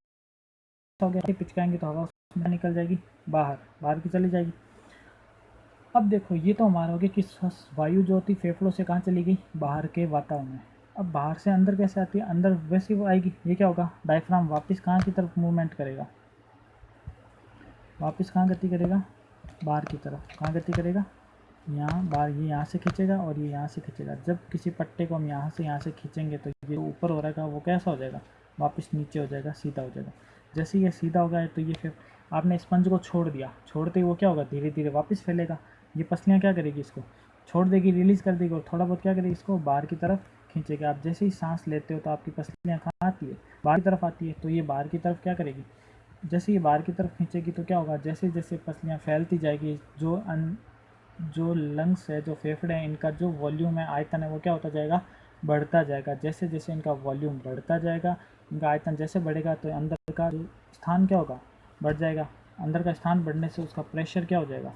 हो गया, पिचकाएंगे तो हवा उसमें निकल जाएगी, बाहर की चली जाएगी। अब देखो ये तो हमारा हो गया कि वायु जो होती फेफड़ों से कहाँ चली गई, बाहर के वातावरण में। अब बाहर से अंदर कैसे आती है, अंदर वैसे वो आएगी। ये क्या होगा, डायफ्राम वापस कहाँ की तरफ मूवमेंट करेगा, वापस कहाँ गति करेगा, बाहर की तरफ। कहाँ गति करेगा, यहाँ बाहर। ये यहाँ से खींचेगा और ये यहाँ से खींचेगा। जब किसी पट्टे को हम यहाँ से खींचेंगे तो ये ऊपर हो रहा है वो कैसा हो जाएगा, वापस नीचे हो जाएगा, सीधा हो जाएगा। जैसे ये सीधा हो गया तो ये फिर आपने स्पंज को छोड़ दिया, छोड़ते ही वो क्या होगा, धीरे धीरे वापस फैलेगा। ये पसलियाँ क्या करेगी, इसको छोड़ देगी, रिलीज़ कर देगी, और थोड़ा बहुत क्या करेगी, इसको बाहर की तरफ खींचेगी। आप जैसे ही सांस लेते हो तो आपकी पसलियाँ कहाँ आती है, बाहर की तरफ आती है। तो ये बाहर की तरफ क्या करेगी, जैसे ये बाहर की तरफ खींचेगी तो क्या होगा, जैसे जैसे पसलियाँ फैलती जाएगी, जो लंग्स है, जो फेफड़े हैं, इनका जो वॉल्यूम है, आयतन है, वो क्या होता जाएगा, बढ़ता जाएगा। जैसे जैसे इनका वॉल्यूम बढ़ता जाएगा, इनका आयतन जैसे बढ़ेगा तो अंदर का जो स्थान क्या होगा, बढ़ जाएगा। अंदर का स्थान बढ़ने से उसका प्रेशर क्या हो जाएगा,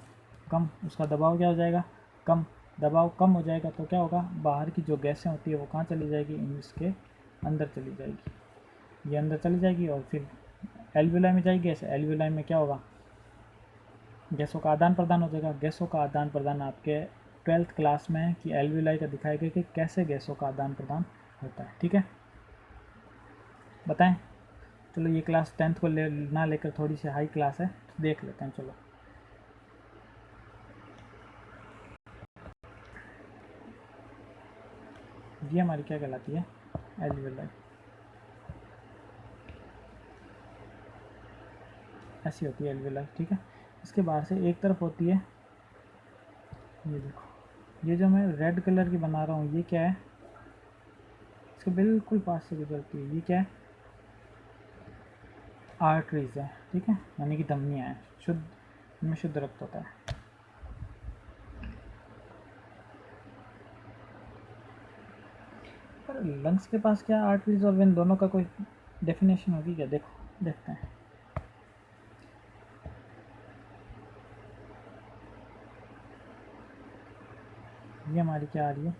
कम। उसका दबाव क्या हो जाएगा, कम। दबाव कम हो जाएगा तो क्या होगा, बाहर की जो गैसें होती है वो कहाँ चली जाएगी, इसके अंदर चली जाएगी। ये अंदर चली जाएगी और फिर एल्वियोलाई में जाएगी। ऐसे एल्वियोलाई में क्या होगा, गैसों का आदान प्रदान हो जाएगा। गैसों का आदान प्रदान आपके 12th क्लास में कि एल्वियोलाई का दिखाया गया कि कैसे गैसों का आदान प्रदान होता है। ठीक है, बताएं। चलो ये क्लास 10th को ना लेकर थोड़ी सी हाई क्लास है, तो देख लेते हैं। चलो ये हमारी क्या कहलाती है, एल्वियोलाई। ऐसी होती है एल्वियोलाई। ठीक है, इसके बाहर से एक तरफ होती है, ये देखो, ये जो मैं रेड कलर की बना रहा हूँ ये क्या है, इसके बिल्कुल पास से गुजरती है। ये क्या है, आर्टरीज है। ठीक है, यानी कि धमनियाँ हैं, शुद्ध, इनमें शुद्ध रक्त होता है। पर लंग्स के पास क्या आर्टरीज और वेन दोनों का कोई डेफिनेशन होगी क्या, देखो देखते हैं। ये हमारी क्या आ रही है,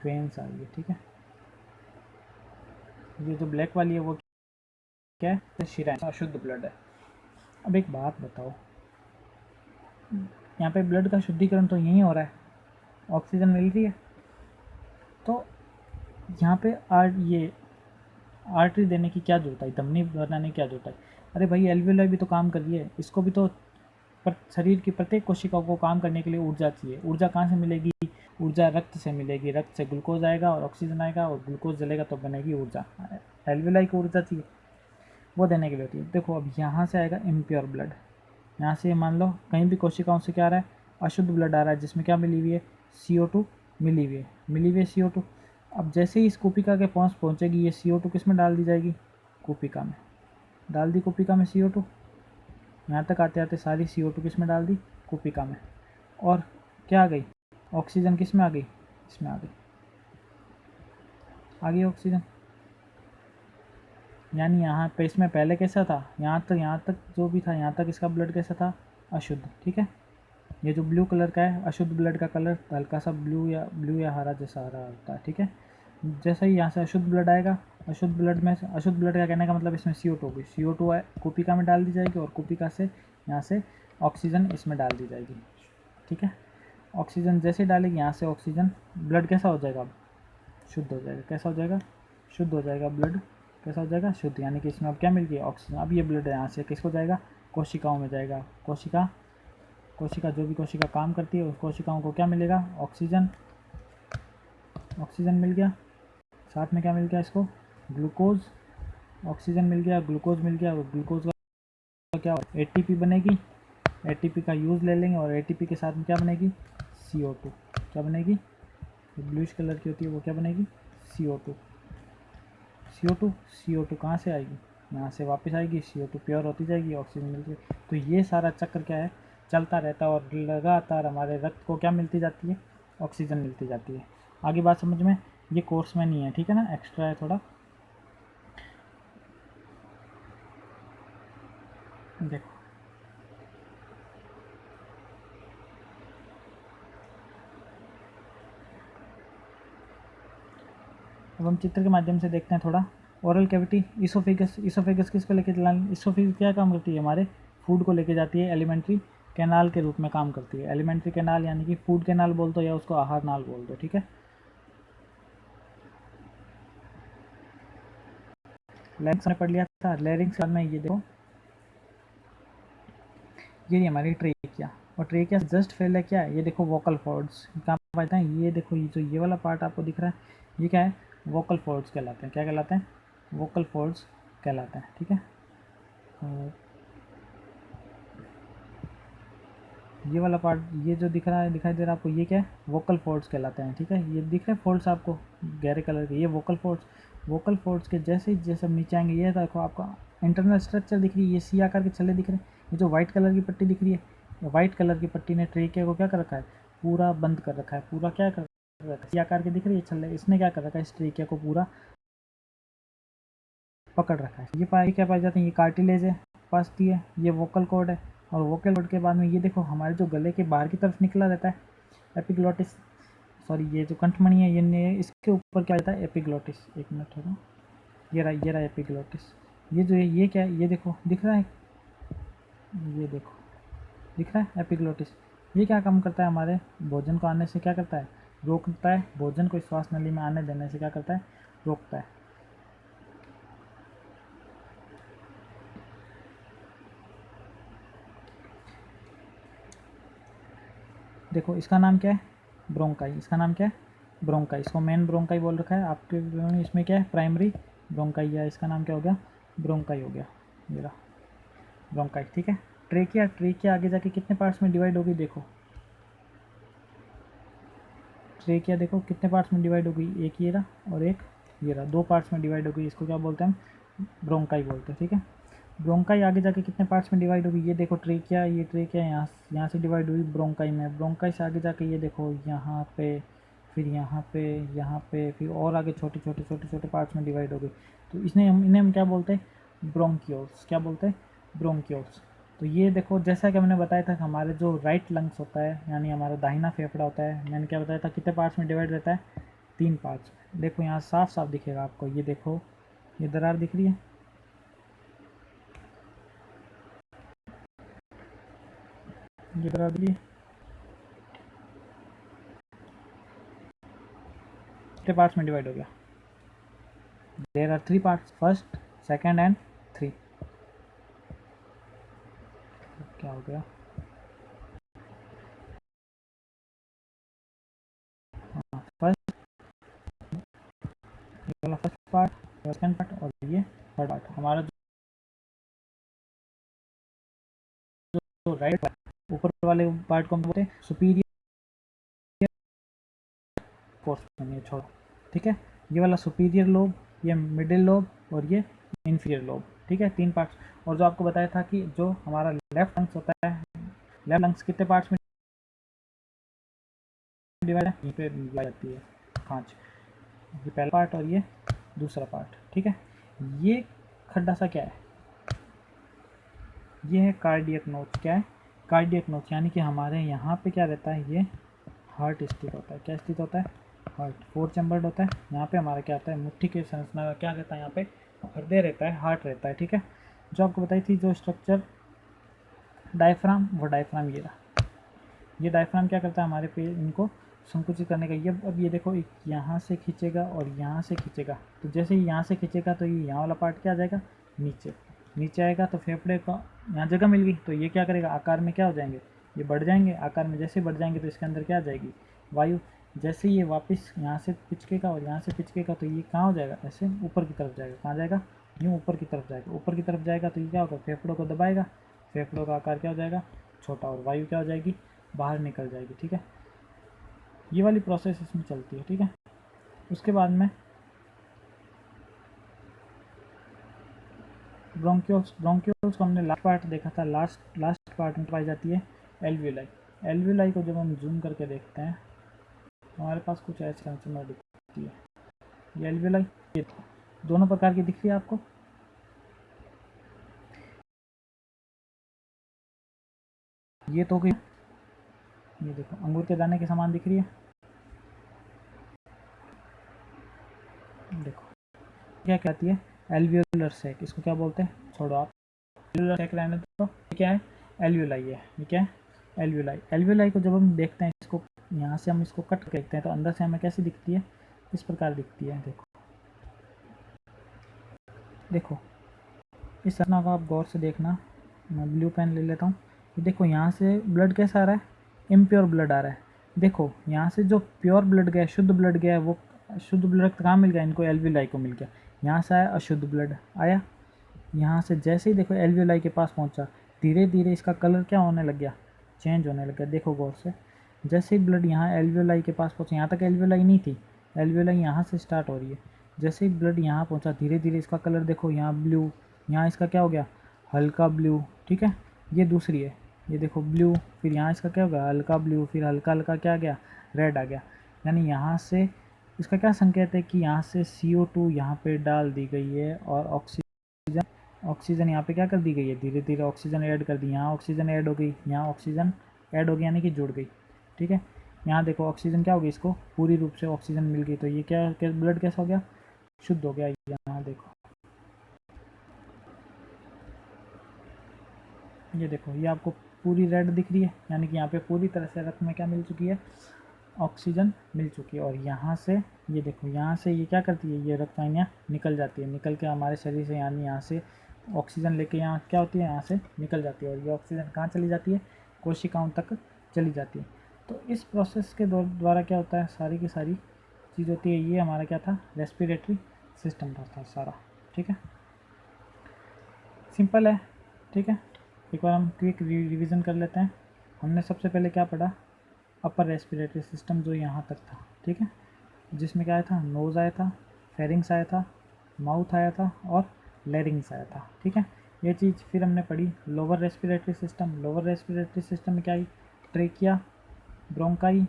वेन्स आ रही है। ठीक है, ये जो ब्लैक वाली है वो क्या है, तो शिराइन, अशुद्ध ब्लड है। अब एक बात बताओ, यहाँ पे ब्लड का शुद्धिकरण तो यहीं हो रहा है, ऑक्सीजन मिल रही है, तो यहाँ पे ये आर्टरी देने की क्या जरूरत है, धमनी बनाने की क्या जरूरत है। अरे भाई एल्वियोलाई भी तो काम कर रही है, इसको भी तो पर शरीर की प्रत्येक कोशिका को काम करने के लिए ऊर्जा चाहिए। ऊर्जा कहाँ से मिलेगी, ऊर्जा रक्त से मिलेगी। रक्त से ग्लूकोज आएगा और ऑक्सीजन आएगा, और ग्लूकोज जलेगा तो बनेगी ऊर्जा। एल्वियोलाई को ऊर्जा चाहिए। वो देने के लिए होती है। देखो अब यहाँ से आएगा इम्प्योर ब्लड, यहाँ से मान लो कहीं भी कोशिकाओं से क्या आ रहा है, अशुद्ध ब्लड आ रहा है, जिसमें क्या मिली हुई है, CO2 मिली हुई है CO2। अब जैसे ही इस कुपिका के पास पहुँचेगी ये CO2 किस में डाल दी जाएगी, कुपिका में डाल दी, कुपिका में CO2। यहाँ तक आते आते सारी CO2 किस में डाल दी, कुपिका में। और क्या आ गई, ऑक्सीजन किस में आ गई, इसमें आ गई ऑक्सीजन। यानी यहाँ पे इसमें पहले कैसा था, यहाँ तक जो भी था, यहाँ तक इसका ब्लड कैसा था, अशुद्ध। ठीक है, ये जो ब्लू कलर का है, अशुद्ध ब्लड का कलर हल्का सा ब्लू या हरा जैसा हरा होता है। ठीक है, जैसे ही यहाँ से अशुद्ध ब्लड आएगा, अशुद्ध ब्लड का कहने का मतलब इसमें CO2 होगी, CO2 है कुपिका में डाल दी जाएगी, और कुपिका से यहाँ से ऑक्सीजन इसमें डाल दी जाएगी। ठीक है, ऑक्सीजन जैसे डालेगी यहाँ से ऑक्सीजन, ब्लड कैसा हो जाएगा, अब शुद्ध हो जाएगा। कैसा हो जाएगा, शुद्ध हो जाएगा ब्लड। कैसा हो जाएगा, शुद्ध। यानी कि इसमें अब क्या मिल गया, ऑक्सीजन। अब ये ब्लड यहाँ से किसको जाएगा, कोशिकाओं में जाएगा। कोशिका जो भी कोशिका काम करती है उस कोशिकाओं को क्या मिलेगा, ऑक्सीजन मिल गया। साथ में क्या मिल गया इसको, ग्लूकोज। ऑक्सीजन मिल गया, ग्लूकोज मिल गया, और ग्लूकोज का क्या ATP बनेगी। ATP का यूज़ ले लेंगे, और ATP के साथ में क्या बनेगी, CO2। क्या बनेगी, ब्लूइश कलर की होती है वो क्या बनेगी, CO2। CO2 कहाँ से आएगी, यहाँ से वापस आएगी, CO2 प्योर होती जाएगी, ऑक्सीजन मिलती है। तो ये सारा चक्र क्या है, चलता रहता है, और लगातार हमारे रक्त को क्या मिलती जाती है, ऑक्सीजन मिलती जाती है। आगे बात समझ में, ये कोर्स में नहीं है, ठीक है ना, एक्स्ट्रा है थोड़ा। देखो अब हम चित्र के माध्यम से देखते हैं थोड़ा। ओरल कैविटी, इसोफेगस किसको लेके चलाएंगे, इसोफेगस क्या काम करती है, हमारे फूड को लेके जाती है, एलिमेंट्री कैनाल के रूप में काम करती है। एलिमेंट्री कैनाल यानी कि फूड कैनाल बोल दो या उसको आहार नाल बोल दो। ठीक है, लैरिंक्स ने पढ़ लिया था। लैरिंक्स में ये देखो, ये हमारी ट्रेकिया, और ट्रेकिया जस्ट फैले क्या है, ये देखो वोकल फोर्ड्स कहाँ पाते हैं, ये देखो ये जो ये वाला पार्ट आपको दिख रहा है, ये क्या है, वोकल फोर्ड्स कहलाते हैं। क्या कहलाते हैं, वोकल फोर्ड्स कहलाते हैं। ठीक है, और ये वाला पार्ट, ये जो दिख रहा है, दिखाई दे रहा है आपको, ये क्या है, वोकल फोर्ड्स कहलाते हैं। ठीक है, ये दिख रहे हैं फोल्ड्स आपको गहरे कलर के, ये वोकल फोर्ड्स के जैसे जैसे नीचे आएंगे, ये देखो आपका इंटरनल स्ट्रक्चर दिख रही है, ये सी आकार के छल्ले दिख रहे हैं। ये जो व्हाइट कलर की पट्टी दिख रही है, व्हाइट कलर की पट्टी ने ट्रेकिया को क्या कर रखा है, पूरा बंद कर रखा है, पूरा क्या कर रखा है, सी आकार के दिख रही है छल्ले, इसने क्या कर रखा है, इस ट्रेकिया को पूरा पकड़ रखा है। ये क्या पाए जाते हैं, ये कार्टिलेज है, पासती है, ये वोकल कॉर्ड है, और वोकल कॉर्ड के बाद में ये देखो हमारे जो गले के बाहर की तरफ निकला रहता है, एपिग्लोटिस, सॉरी ये जो कंठमणि है, ये इसके ऊपर क्या रहता है, एपिग्लोटिस। एक मिनट होगा, ये रहा एपिग्लोटिस। ये जो है, ये क्या है, ये देखो दिख रहा है, ये देखो दिख रहा है एपिग्लोटिस। ये क्या काम करता है, हमारे भोजन को आने से क्या करता है, रोकता है, भोजन को श्वास नली में आने देने से क्या करता है, रोकता है। देखो इसका नाम क्या है, ब्रोंकाई। इसका नाम क्या है, ब्रोंकाई। इसको मेन ब्रोंकाई बोल रखा है आपके, इसमें क्या है, प्राइमरी ब्रोंकाई है, इसका नाम क्या हो गया, ब्रोंकाई हो गया, ये रहा ब्रोंकाई। ठीक है, ट्रेकिया आगे जाके कितने पार्ट्स में डिवाइड होगी, देखो ट्रेकिया देखो कितने पार्ट्स में डिवाइड होगी, एक ये रहा और एक ये रहा, दो पार्ट्स में डिवाइड होगी। इसको क्या बोलते हैं, ब्रोंकाई बोलते हैं। ठीक है, ब्रोंकाई आगे जाके कितने पार्ट्स में डिवाइड होगी, ये देखो ट्रेकिया, ये ट्रेकिया यहाँ से डिवाइड हुई ब्रोंकाई में, ब्रोंकाई से आगे जाके ये देखो यहाँ पे, फिर यहाँ पे, फिर और आगे छोटे पार्ट्स में डिवाइड हो गई। तो इन्हें हम क्या बोलते हैं, ब्रोंक्यूल्स। क्या बोलते हैं, ब्रोंक्यूल्स। तो ये देखो जैसा कि मैंने बताया था, हमारे जो राइट लंग्स होता है, यानी हमारा दाहिना फेफड़ा होता है, मैंने क्या बताया था, कितने पार्ट्स में डिवाइड रहता है, 3 पार्ट्स में। देखो यहाँ साफ साफ दिखेगा आपको, ये देखो ये दरार दिख रही है, ये दरार दिख रही है, कितने पार्ट्स में डिवाइड हो गया, there are 3 parts, first second and 3। क्या हो गया, फर्स्ट, ये वाला फर्स्ट पार्ट, सेकंड पार्ट, और ये थर्ड पार्ट। हमारा जो राइट ऊपर वाले पार्ट को हम बोलते हैं सुपीरियर पोर्शन, ये छोड़ो, ठीक है। ये वाला सुपीरियर लोब, ये मिडिल लोब और ये इंफीरियर लोब, ठीक है, 3 पार्ट्स। और जो आपको बताया था कि जो हमारा लेफ्ट लंग्स होता है, लेफ्ट लंग्स कितने पार्ट्स में डिवाइड है, यहीं पे डिवाइड जाती है 5, ये पहला पार्ट और ये दूसरा पार्ट, ठीक है। ये खड्डा सा क्या है, ये है कार्डियक नोच। क्या है? कार्डियक नोच, यानी कि हमारे यहाँ पे क्या रहता है, ये हार्ट स्थित होता है। क्या स्थित होता है? हार्ट 4 चैम्बर्ड होता है। यहाँ पे हमारा क्या होता है, मुट्ठी के संरचना का क्या रहता है, यहाँ पे हृदय रहता है, हार्ट रहता है, ठीक है। जो आपको बताई थी जो स्ट्रक्चर डायफ्राम, वो डायफ्राम ये रहा। ये डायफ्राम क्या करता है, हमारे पे इनको संकुचित करने का। ये अब ये देखो, यहाँ से खींचेगा और यहाँ से खींचेगा, तो जैसे ही यहाँ से खींचेगा तो ये यहाँ वाला पार्ट क्या आ जाएगा, नीचे। नीचे आएगा तो फेफड़े को यहाँ जगह मिल गई, तो ये क्या करेगा, आकार में क्या हो जाएंगे, ये बढ़ जाएंगे। आकार में जैसे बढ़ जाएंगे तो इसके अंदर क्या आ जाएगी, वायु। जैसे ये वापस यहाँ से पिचकेगा और यहाँ से पिचकेगा तो ये कहाँ हो जाएगा, ऐसे ऊपर की तरफ जाएगा। कहाँ जाएगा, यूँ ऊपर की तरफ जाएगा। ऊपर की तरफ जाएगा तो ये क्या होगा, फेफड़ों को दबाएगा, फेफड़ों का आकार क्या हो जाएगा, छोटा, और वायु क्या हो जाएगी, बाहर निकल जाएगी, ठीक है। ये वाली प्रोसेस इसमें चलती है, ठीक है। उसके बाद में ब्रोंक्यूल्स, ब्रोंक्यूल्स को हमने लास्ट पार्ट देखा था। लास्ट पार्ट में पाई जाती है एल्वियोलाई। एल्वियोलाई को जब हम जूम करके देखते हैं तो हमारे पास कुछ ऐसी संरचना दिखती है। ये एल्वियोलाई, ये दोनों प्रकार की दिख रही है आपको। ये तो गई, ये देखो अंगूर के दाने के समान दिख रही है, देखो क्या कहती है, एल्वियोलर सैक। इसको क्या बोलते हैं, छोड़ो आप, एल्वियोलर सैक रहने दो। ये क्या है, एल्वियोलाई है। ये क्या है, एल्वियोलाई। एल्वियोलाई को जब हम देखते हैं, इसको यहाँ से हम इसको कट करके देखते हैं तो अंदर से हमें कैसी दिखती है, इस प्रकार दिखती है। देखो देखो इस रचना को आप गौर से देखना। मैं ब्लू पेन ले लेता हूँ। ये देखो यहाँ से ब्लड कैसा आ रहा है, इम्प्योर ब्लड आ रहा है। देखो यहाँ से जो प्योर ब्लड गया, शुद्ध ब्लड गया, वो शुद्ध ब्लड कहाँ मिल गया, इनको एल्वियोलाई को मिल गया। यहाँ से आया अशुद्ध ब्लड आया, यहाँ से जैसे ही देखो एल्वियोलाई के पास पहुँचा, धीरे धीरे इसका कलर क्या होने लग गया, चेंज होने लग गया। देखो गौर से, जैसे ही ब्लड यहाँ एल्वियोलाई के पास पहुँचा, यहाँ तक एल्वियोलाई नहीं थी, एल्वियोलाई यहाँ से स्टार्ट हो रही है। जैसे ही ब्लड यहाँ पहुँचा, धीरे धीरे इसका कलर देखो, यहाँ ब्लू, यहाँ इसका क्या हो गया, हल्का ब्लू, ठीक है। ये दूसरी है, ये देखो ब्लू, फिर यहाँ इसका क्या हो गया, हल्का ब्लू, फिर हल्का हल्का क्या आ गया, रेड आ गया। यानी यहाँ से इसका क्या संकेत है कि यहाँ से CO2 यहाँ पे डाल दी गई है और ऑक्सीजन यहाँ पे क्या कर दी गई है, धीरे धीरे ऑक्सीजन ऐड कर दी। यहाँ ऑक्सीजन ऐड हो गई, यहाँ ऑक्सीजन ऐड हो गई, यानी कि जुड़ गई, ठीक है। यहाँ देखो ऑक्सीजन क्या हो गई, इसको पूरी रूप से ऑक्सीजन मिल गई, तो ये क्या ब्लड कैसा हो गया, शुद्ध हो गया। यहाँ देखो, ये देखो, ये आपको पूरी रेड दिख रही है, यानी कि यहाँ पे पूरी तरह से रक्त में क्या मिल चुकी है, ऑक्सीजन मिल चुकी है। और यहाँ से ये देखो, यहाँ से ये क्या करती है, ये रक्त वाहिनियाँ निकल जाती है, निकल के हमारे शरीर से, यानी यहाँ से ऑक्सीजन लेके यहाँ क्या होती है, यहाँ से निकल जाती है। और ये ऑक्सीजन कहाँ चली जाती है, कोशिकाओं तक चली जाती है। तो इस प्रोसेस के द्वारा क्या होता है, सारी की सारी चीज़ होती है। ये हमारा क्या था, रेस्पिरेटरी सिस्टम था सारा, ठीक है, सिंपल है, ठीक है। एक बार हम क्विक रिवीजन कर लेते हैं। हमने सबसे पहले क्या पढ़ा, अपर रेस्पिरेटरी सिस्टम जो यहाँ तक था, ठीक है, जिसमें क्या आया था, नोज़ आया था, फेरिंग्स आया था, माउथ आया था और लैरिंग्स आया था, ठीक है। ये चीज़ फिर हमने पढ़ी। Lower respiratory system, lower respiratory system में क्या आई, ट्रेकिया, ब्रोंकाई,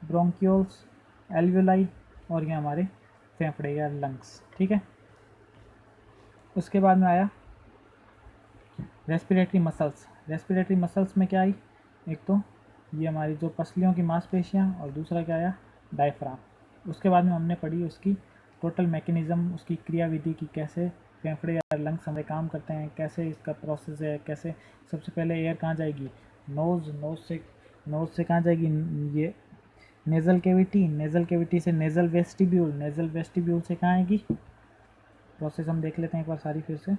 ब्रोंक्यूल्स, एल्वियोलाई और ये हमारे फेफड़े या लंग्स, ठीक है। उसके बाद में आया रेस्पिरेटरी मसल्स। रेस्पिरेटरी मसल्स में क्या आई, एक तो ये हमारी जो पसलियों की मांसपेशियाँ और दूसरा क्या आया, डायफ्राम। उसके बाद में हमने पढ़ी उसकी टोटल मैकेनिज़्म, उसकी क्रियाविधि की, कैसे फेफड़े या लंग्स हमारे काम करते हैं, कैसे इसका प्रोसेस है, कैसे सबसे पहले एयर कहाँ जाएगी, नोज़ से कहाँ जाएगी, ये नेज़ल कैविटी, नेज़ल कैविटी से नेज़ल वेस्टिब्यूल, नेज़ल वेस्टिब्यूल से कहाँ आएगी, प्रोसेस हम देख लेते हैं एक बार सारी फिर से।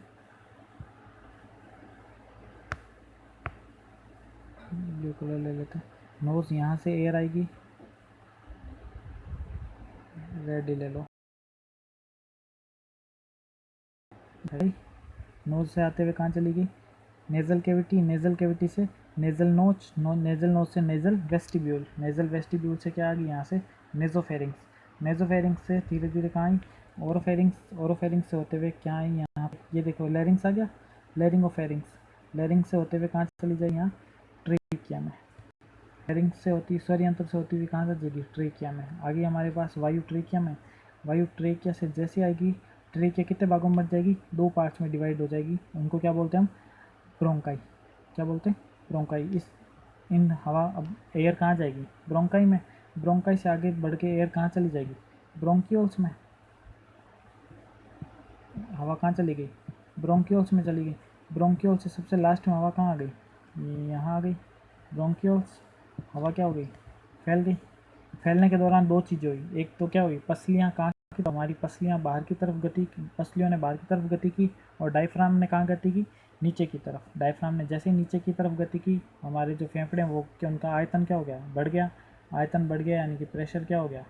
ब्लू कलर ले लेते हैं। नोज़, यहाँ से एयर आएगी, रेड ही ले लो, नोज़ से आते हुए कहाँ चली गई, नेज़ल कैविटी, नेज़ल कैविटी से नेज़ल नोच, नेज़ल नोच से नेज़ल वेस्टिब्यूल, नेज़ल वेस्टिब्यूल से क्या आ गई यहाँ से नेज़ोफेरिंग्स, नेज़ोफेरिंग्स से धीरे धीरे कहाँ आई ओरोफेरिंग्स, ओरोफेरिंग्स से होते हुए क्या आई यहाँ ये देखो लैरिंग्स आ गया, लैरिंगोफेरिंग्स, लैरिंग्स से होते हुए कहाँ चली जाए यहाँ ट्रेकिया में, लैरिंग्स से होती स्वरी यंत्र से होती हुई कहाँ तक जाएगी ट्रेकिया में, आगे हमारे पास वायु ट्रेकिया में, वायु ट्रेकिया से जैसे आएगी ट्रेकिया कितने भागों में बच जाएगी, 2 पार्ट्स में डिवाइड हो जाएगी, उनको क्या बोलते हैं हम ब्रोंकाई, क्या बोलते हैं ब्रोंकाई। इस इन हवा अब एयर कहाँ जाएगी ब्रोंकाई में, ब्रोंकाई से आगे बढ़ के एयर कहाँ चली जाएगी ब्रोंकियोल्स में, हवा कहाँ चली गई ब्रोंकियोल्स में चली गई, ब्रोंकियोल्स से सबसे लास्ट में हवा कहाँ आ गई यहाँ आ गई, ब्रोंकियोल्स हवा क्या हो गई फैल गई, फैलने के दौरान 2 चीज़ें हुई, एक तो क्या हुई पसलियाँ कहाँ की, तो हमारी पसलियाँ बाहर की तरफ गति की, पसलियों ने बाहर की तरफ गति की, और डायफ्राम ने कहाँ गति की नीचे की तरफ, डायफ्राम ने जैसे ही नीचे की तरफ गति की हमारे जो फेफड़े हैं वो क्या उनका आयतन क्या हो गया बढ़ गया, आयतन बढ़ गया यानी कि प्रेशर क्या हो गया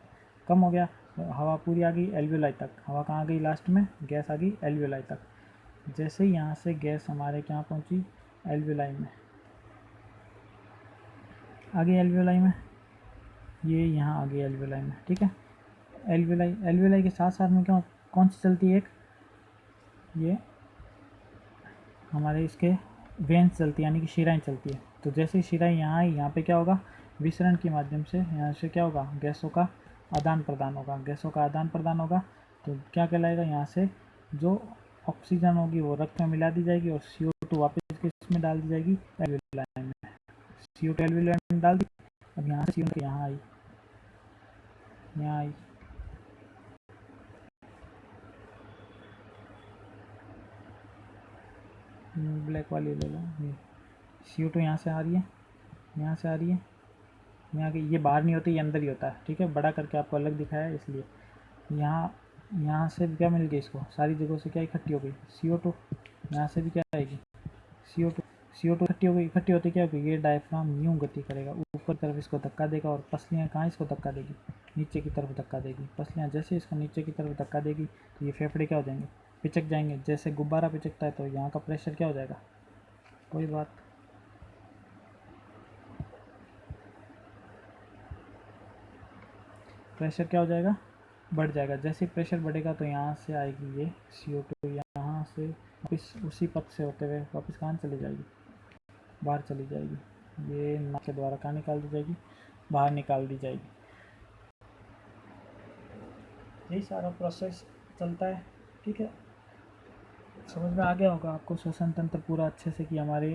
कम हो गया, हवा पूरी आ गई एल्वियोलाई तक, हवा कहाँ आ गई लास्ट में गैस आ गई एल्वियोलाई तक, जैसे ही यहाँ से गैस हमारे क्या पहुँची एल्वियोलाई में, आ गई एल्वियोलाई में, ये यहाँ आ गई एल्वियोलाई में, ठीक है। एल्वियोलाई, एल्वियोलाई के साथ साथ में क्या कौन सी चलती है एक ये हमारे इसके वेन्स चलती है यानी कि शिराएँ चलती है, तो जैसे ही शिराएँ यहाँ आई यहाँ पे क्या होगा विसरण के माध्यम से यहाँ से क्या होगा गैसों का आदान प्रदान होगा, गैसों का आदान प्रदान होगा तो क्या कहलाएगा यहाँ से जो ऑक्सीजन होगी वो रक्त में मिला दी जाएगी और CO2 वापस किस में डाल दी जाएगी एल्वियोलाई में, CO2 एल्वियोलाई में डाल दी, अब यहाँ से CO2 यहाँ आई, यहाँ आई, ब्लैक वाली ले लो, ये CO2 यहाँ से आ रही है, यहाँ से आ रही है, यहाँ की ये बाहर नहीं होती ये अंदर ही होता है, ठीक है बड़ा करके आपको अलग दिखाया है इसलिए, यहाँ यहाँ से भी क्या मिल गई इसको सारी जगहों से क्या इकट्ठी हो गई CO2, यहाँ से भी क्या आएगी CO2 इकट्ठी हो गई, इकट्ठी होती क्या होगी ये डायफ्राम यूँ गति करेगा ऊपर तरफ इसको धक्का देगा और पसलियाँ कहाँ इसको धक्का देगी नीचे की तरफ धक्का देगी, पसलियाँ जैसे इसको नीचे की तरफ धक्का देगी तो ये फेफड़े क्या हो जाएंगे पिचक जाएंगे, जैसे गुब्बारा पिचकता है तो यहाँ का प्रेशर क्या हो जाएगा कोई बात, प्रेशर क्या हो जाएगा बढ़ जाएगा, जैसे प्रेशर बढ़ेगा तो यहाँ से आएगी ये CO2 यहाँ से वापस उसी पथ से होते हुए वापस कहाँ चली जाएगी बाहर चली जाएगी, ये नाक के द्वारा कहाँ निकाल दी जाएगी बाहर निकाल दी जाएगी, यही सारा प्रोसेस चलता है, ठीक है। समझ में आ गया होगा आपको श्वसन तंत्र पूरा अच्छे से कि हमारे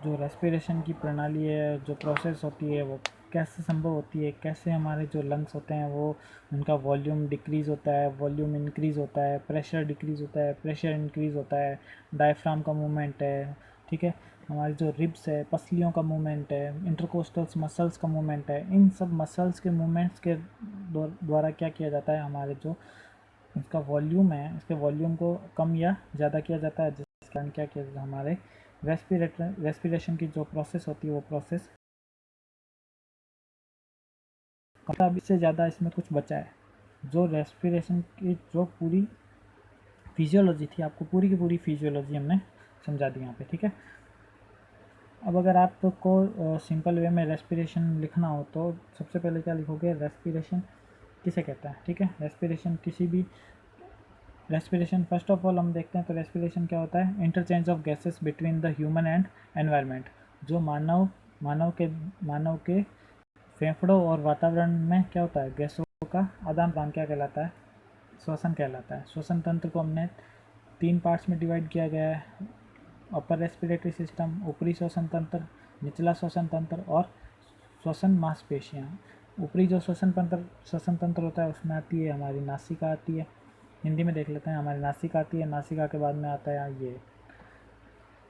जो रेस्पिरेशन की प्रणाली है जो प्रोसेस होती है वो कैसे संभव होती है, कैसे हमारे जो लंग्स होते हैं वो उनका वॉल्यूम डिक्रीज़ होता है, वॉल्यूम इंक्रीज़ होता है, प्रेशर डिक्रीज़ होता है, प्रेशर इंक्रीज़ होता है, डायफ्राम का मूवमेंट है, ठीक है, हमारी जो रिब्स है पसलियों का मूवमेंट है, इंटरकोस्टल्स मसल्स का मूवमेंट है, इन सब मसल्स के मूवमेंट्स के द्वारा क्या किया जाता है हमारे जो इसका वॉल्यूम है इसके वॉल्यूम को कम या ज़्यादा किया जाता है, जिसके कारण क्या किया जाता है हमारे रेस्पिरेशन की जो प्रोसेस होती है वो प्रोसेस मतलब इससे ज़्यादा इसमें कुछ बचा है, जो रेस्पिरेशन की जो पूरी फिजियोलॉजी थी आपको पूरी की पूरी फिजियोलॉजी हमने समझा दी यहाँ पे, ठीक है। अब अगर आपको सिंपल वे में रेस्पिरेशन लिखना हो तो सबसे पहले क्या लिखोगे रेस्पिरेशन किसे कहता है, ठीक है, रेस्पिरेशन किसी भी रेस्पिरेशन फर्स्ट ऑफ ऑल हम देखते हैं तो रेस्पिरेशन क्या होता है interchange of gases between the human and environment, जो मानव के फेफड़ों और वातावरण में क्या होता है गैसों का आदान प्रदान क्या कहलाता है श्वसन कहलाता है। श्वसन तंत्र को हमने 3 पार्ट्स में डिवाइड किया गया है, अपर रेस्पिरेटरी सिस्टम, ऊपरी श्वसन तंत्र, निचला श्वसन तंत्र और श्वसन मांसपेशियाँ। ऊपरी जो श्वसन तंत्र होता है उसमें आती है हमारी नासिका आती है, हिंदी में देख लेते हैं, हमारी नासिका आती है, नासिका के बाद में आता है ये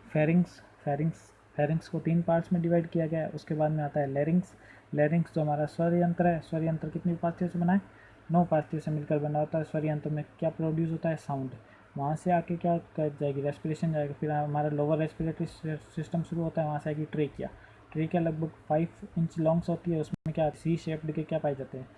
फेरिंग्स, फेरिंग्स को 3 पार्ट्स में डिवाइड किया गया है, उसके बाद में आता है लेरिंग्स, लेरिंग्स जो हमारा स्वर यंत्र है, स्वर यंत्र कितनी उपास्थियों से बना है 9 उपास्थियों से मिलकर बना होता है, स्वर यंत्र में क्या प्रोड्यूस होता है साउंड, वहाँ से आके क्या कर जाएगी रेस्पिरेशन जाएगी, फिर हमारा लोअर रेस्पिरेटरी सिस्टम शुरू होता है, वहाँ से आएगी ट्रेकिया, ट्रेकिया लगभग 5 इंच लॉन्ग्स होती है, उसमें क्या सी शेप्ड के क्या पाए जाते हैं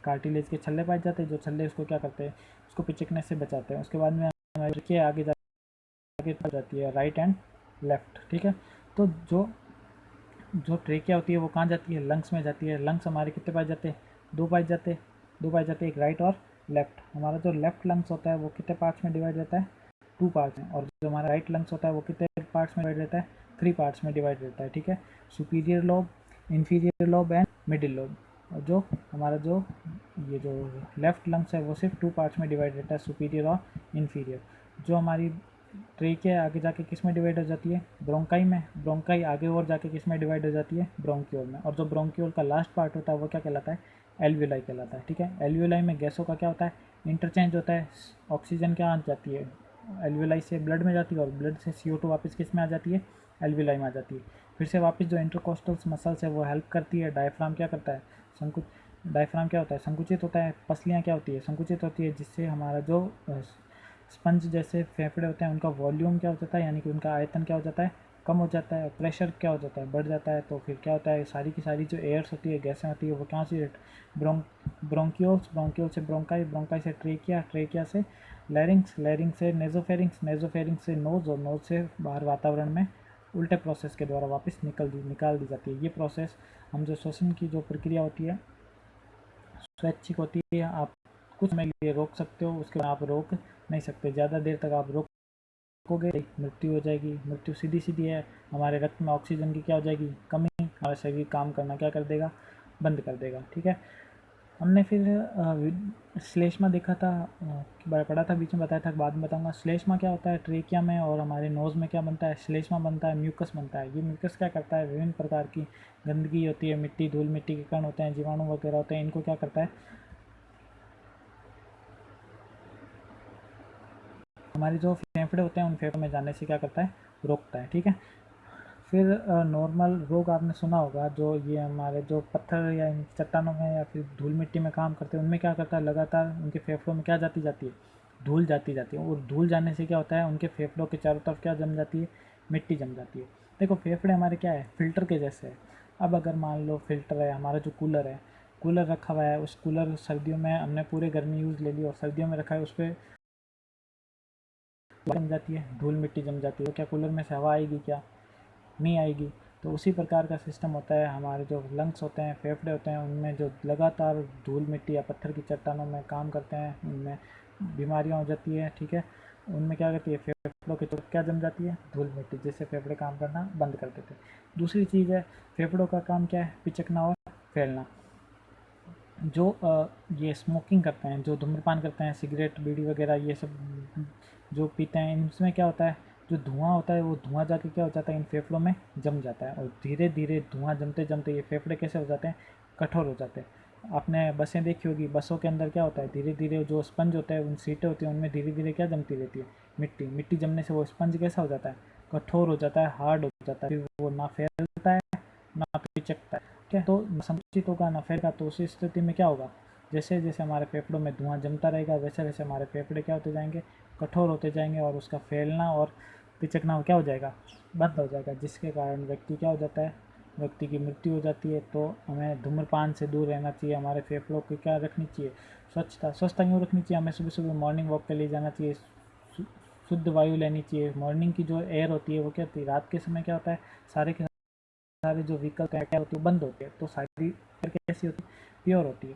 कार्टिलेज के छल्ले पाए जाते हैं, जो छल्ले उसको क्या करते हैं उसको पिचकने से बचाते हैं, उसके बाद में हमारी आगे जाती है राइट एंड लेफ्ट, ठीक है। तो जो जो ट्रेकिया होती है वो कहाँ जाती है, लंग्स में जाती है। लंग्स हमारे कितने पाए जाते हैं, दो पाए जाते हैं, दो पाए जाते हैं, एक राइट और लेफ्ट। हमारा जो लेफ्ट लंग्स होता है वो कितने पार्ट्स में डिवाइड रहता है, टू पार्ट्स में। और जो हमारा राइट लंग्स होता है वो कितने पार्ट्स में डिवाइड रहता है, थ्री पार्ट्स में डिवाइड रहता है, ठीक है। Superior lobe, inferior lobe and middle lobe. और जो हमारा जो ये जो लेफ्ट लंग्स है वो सिर्फ टू पार्ट्स में डिवाइड रहता है, सुपीरियर और इन्फीरियर। जो हमारी ट्रेकिया आगे जाके किस में डिवाइड हो जाती है, ब्रोंकाई में। ब्रोंकाई आगे और जाके किस में डिवाइड हो जाती है, ब्रोंक्यूल में। और जो ब्रोंक्यूल का लास्ट पार्ट होता है वो क्या कहलाता है, एल्वियोलाई कहलाता है, ठीक है। एल्वियोलाई में गैसों का क्या होता है, इंटरचेंज होता है। ऑक्सीजन क्या आ जाती है, एल्वियोलाई से ब्लड में जाती है, और ब्लड से CO2 वापस किस में आ जाती है, एल्वियोलाई में आ जाती है। फिर से वापस जो इंटरकोस्टल मसल्स है वो हेल्प करती है। डायफ्राम क्या करता है, संकुच डायफ्राम क्या होता है, संकुचित होता है। पसलियाँ क्या होती है, संकुचित होती है, जिससे हमारा जो स्पंज जैसे फेफड़े होते हैं उनका वॉल्यूम क्या हो जाता है, यानी कि उनका आयतन क्या हो जाता है, कम हो जाता है। प्रेशर क्या हो जाता है, बढ़ जाता है। तो फिर क्या होता है, सारी की सारी जो एयर्स होती है, गैसें होती है, वो कहाँ से, ब्रोंक्यूल्स, ब्रोंक्यूल से ब्रोंकाई, ब्रोंकाई से ट्रेकिया, ट्रेकिया से लैरिंग्स, लैरिंग्स से नेजोफेरिंग्स, नेजोफेरिंग्स से नोज, और नोज से बाहर वातावरण में उल्टे प्रोसेस के द्वारा वापस निकाल दी जाती है। ये प्रोसेस हम जो श्वसन की जो प्रक्रिया होती है स्वैच्छिक होती है। आप कुछ समय लिए रोक सकते हो, उसके बाद आप रोक नहीं सकते। ज़्यादा देर तक आप रोकोगे मृत्यु हो जाएगी। मृत्यु सीधी सीधी है, हमारे रक्त में ऑक्सीजन की क्या हो जाएगी, कमी। हमारा शरीर काम करना क्या कर देगा, बंद कर देगा, ठीक है। हमने फिर श्लेष्मा देखा था, पढ़ा था बीच में, बताया था, बाद में बताऊंगा। श्लेष्मा क्या होता है, ट्रेकिया में और हमारे नोज़ में क्या बनता है, श्लेष्मा बनता है, म्यूकस बनता है। ये म्यूकस क्या करता है, विभिन्न प्रकार की गंदगी होती है, मिट्टी, धूल मिट्टी के कण होते हैं, जीवाणु वगैरह होते हैं, इनको क्या करता है, हमारे जो फेफड़े होते हैं उन फेफड़ों में जाने से क्या करता है, रोकता है, ठीक है। फिर नॉर्मल रोग आपने सुना होगा, जो ये हमारे जो पत्थर या इन चट्टानों में या फिर धूल मिट्टी में काम करते हैं, उनमें क्या करता है, लगातार उनके फेफड़ों में क्या जाती है, धूल जाती है। और धूल जाने से क्या होता है, उनके फेफड़ों के चारों तरफ क्या जम जाती है, मिट्टी जम जाती है। देखो फेफड़े हमारे क्या है, फिल्टर के जैसे है। अब अगर मान लो फिल्टर है, हमारा जो कूलर है, कूलर रखा हुआ है, उस कूलर सर्दियों में हमने पूरे गर्मी यूज़ ले ली और सर्दियों में रखा है, उस पर जम जाती है, धूल मिट्टी जम जाती है, तो क्या कूलर में से हवा आएगी, क्या नहीं आएगी। तो उसी प्रकार का सिस्टम होता है, हमारे जो लंग्स होते हैं, फेफड़े होते हैं, उनमें जो लगातार धूल मिट्टी या पत्थर की चट्टानों में काम करते हैं, उनमें बीमारियां हो जाती है, ठीक है। उनमें क्या करती है, फेफड़ों की तरफ क्या जम जाती है, धूल मिट्टी, जिससे फेफड़े काम करना बंद कर देते हैं। दूसरी चीज़ है, फेफड़ों का काम क्या है, पिचकना और फैलना। जो ये स्मोकिंग करते हैं, जो धूम्रपान करते हैं, सिगरेट, बीड़ी वगैरह ये सब जो पीते हैं, इनमें क्या होता है, जो धुआं होता है वो धुआं जाके क्या हो जाता है, इन फेफड़ों में जम जाता है। और धीरे धीरे धुआं जमते जमते ये फेफड़े कैसे हो जाते हैं, कठोर हो जाते हैं। आपने बसें देखी होगी, बसों के अंदर क्या होता है, धीरे धीरे जो स्पंज होता है, उन सीटें होती हैं, उनमें धीरे धीरे क्या जमती रहती है, मिट्टी। मिट्टी जमने से वो स्पंज कैसा हो जाता है, कठोर हो जाता है, हार्ड हो जाता है, फिर वो ना फैलता है ना पिचकता है, ठीक है। तो संकुचित होगा ना फैलेगा, तो उस स्थिति में क्या होगा, जैसे जैसे हमारे फेफड़ों में धुआं जमता रहेगा, वैसे वैसे हमारे फेफड़े क्या होते जाएंगे, कठोर होते जाएंगे, और उसका फैलना और पिचकना क्या हो जाएगा, बंद हो जाएगा, जिसके कारण व्यक्ति क्या हो जाता है, व्यक्ति की मृत्यु हो जाती है। तो हमें धूम्रपान से दूर रहना चाहिए, हमारे फेफड़ों की क्या रखनी चाहिए, स्वच्छता। स्वच्छता यूँ रखनी चाहिए, हमें सुबह सुबह मॉर्निंग वॉक के लिए जाना चाहिए, शुद्ध वायु लेनी चाहिए। मॉर्निंग की जो एयर होती है वो क्या होती है, रात के समय क्या होता है, सारे के सारे जो व्हीकल क्या होती है बंद होती है, तो सारी एयर कैसी होती है, प्योर होती है।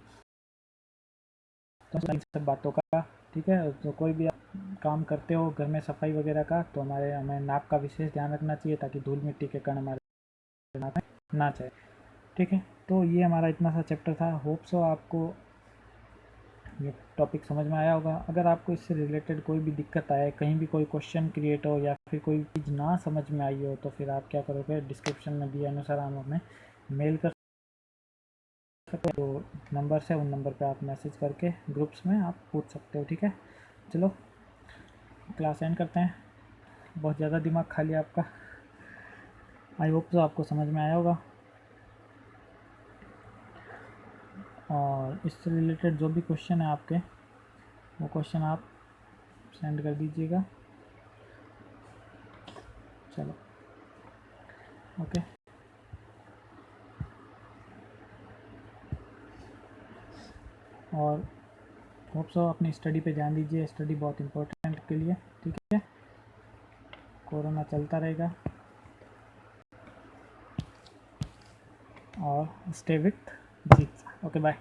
तो इन सब बातों का, ठीक है। तो कोई भी आप काम करते हो घर में सफाई वगैरह का, तो हमें नाक का विशेष ध्यान रखना चाहिए, ताकि धूल मिट्टी के कण हमारे नाक में ना जाए, ठीक है। तो ये हमारा इतना सा चैप्टर था। होप सो आपको ये टॉपिक समझ में आया होगा। अगर आपको इससे रिलेटेड कोई भी दिक्कत आए, कहीं भी कोई क्वेश्चन क्रिएट हो या फिर कोई चीज़ ना समझ में आई हो, तो फिर आप क्या करोगे, डिस्क्रिप्शन में दिए अनुसार हम हमें मेल कर सकते हो। जो नंबर है उन नंबर पे आप मैसेज करके ग्रुप्स में आप पूछ सकते हो, ठीक है। चलो क्लास एंड करते हैं, बहुत ज़्यादा दिमाग खा लिया आपका। आई होप तो आपको समझ में आया होगा, और इससे रिलेटेड जो भी क्वेश्चन है आपके, वो क्वेश्चन आप सेंड कर दीजिएगा। चलो ओके, और होप सो अपनी स्टडी पे ध्यान दीजिए, स्टडी बहुत इम्पोर्टेंट के लिए, ठीक है। कोरोना चलता रहेगा, और stay with Jeet. Okay bye.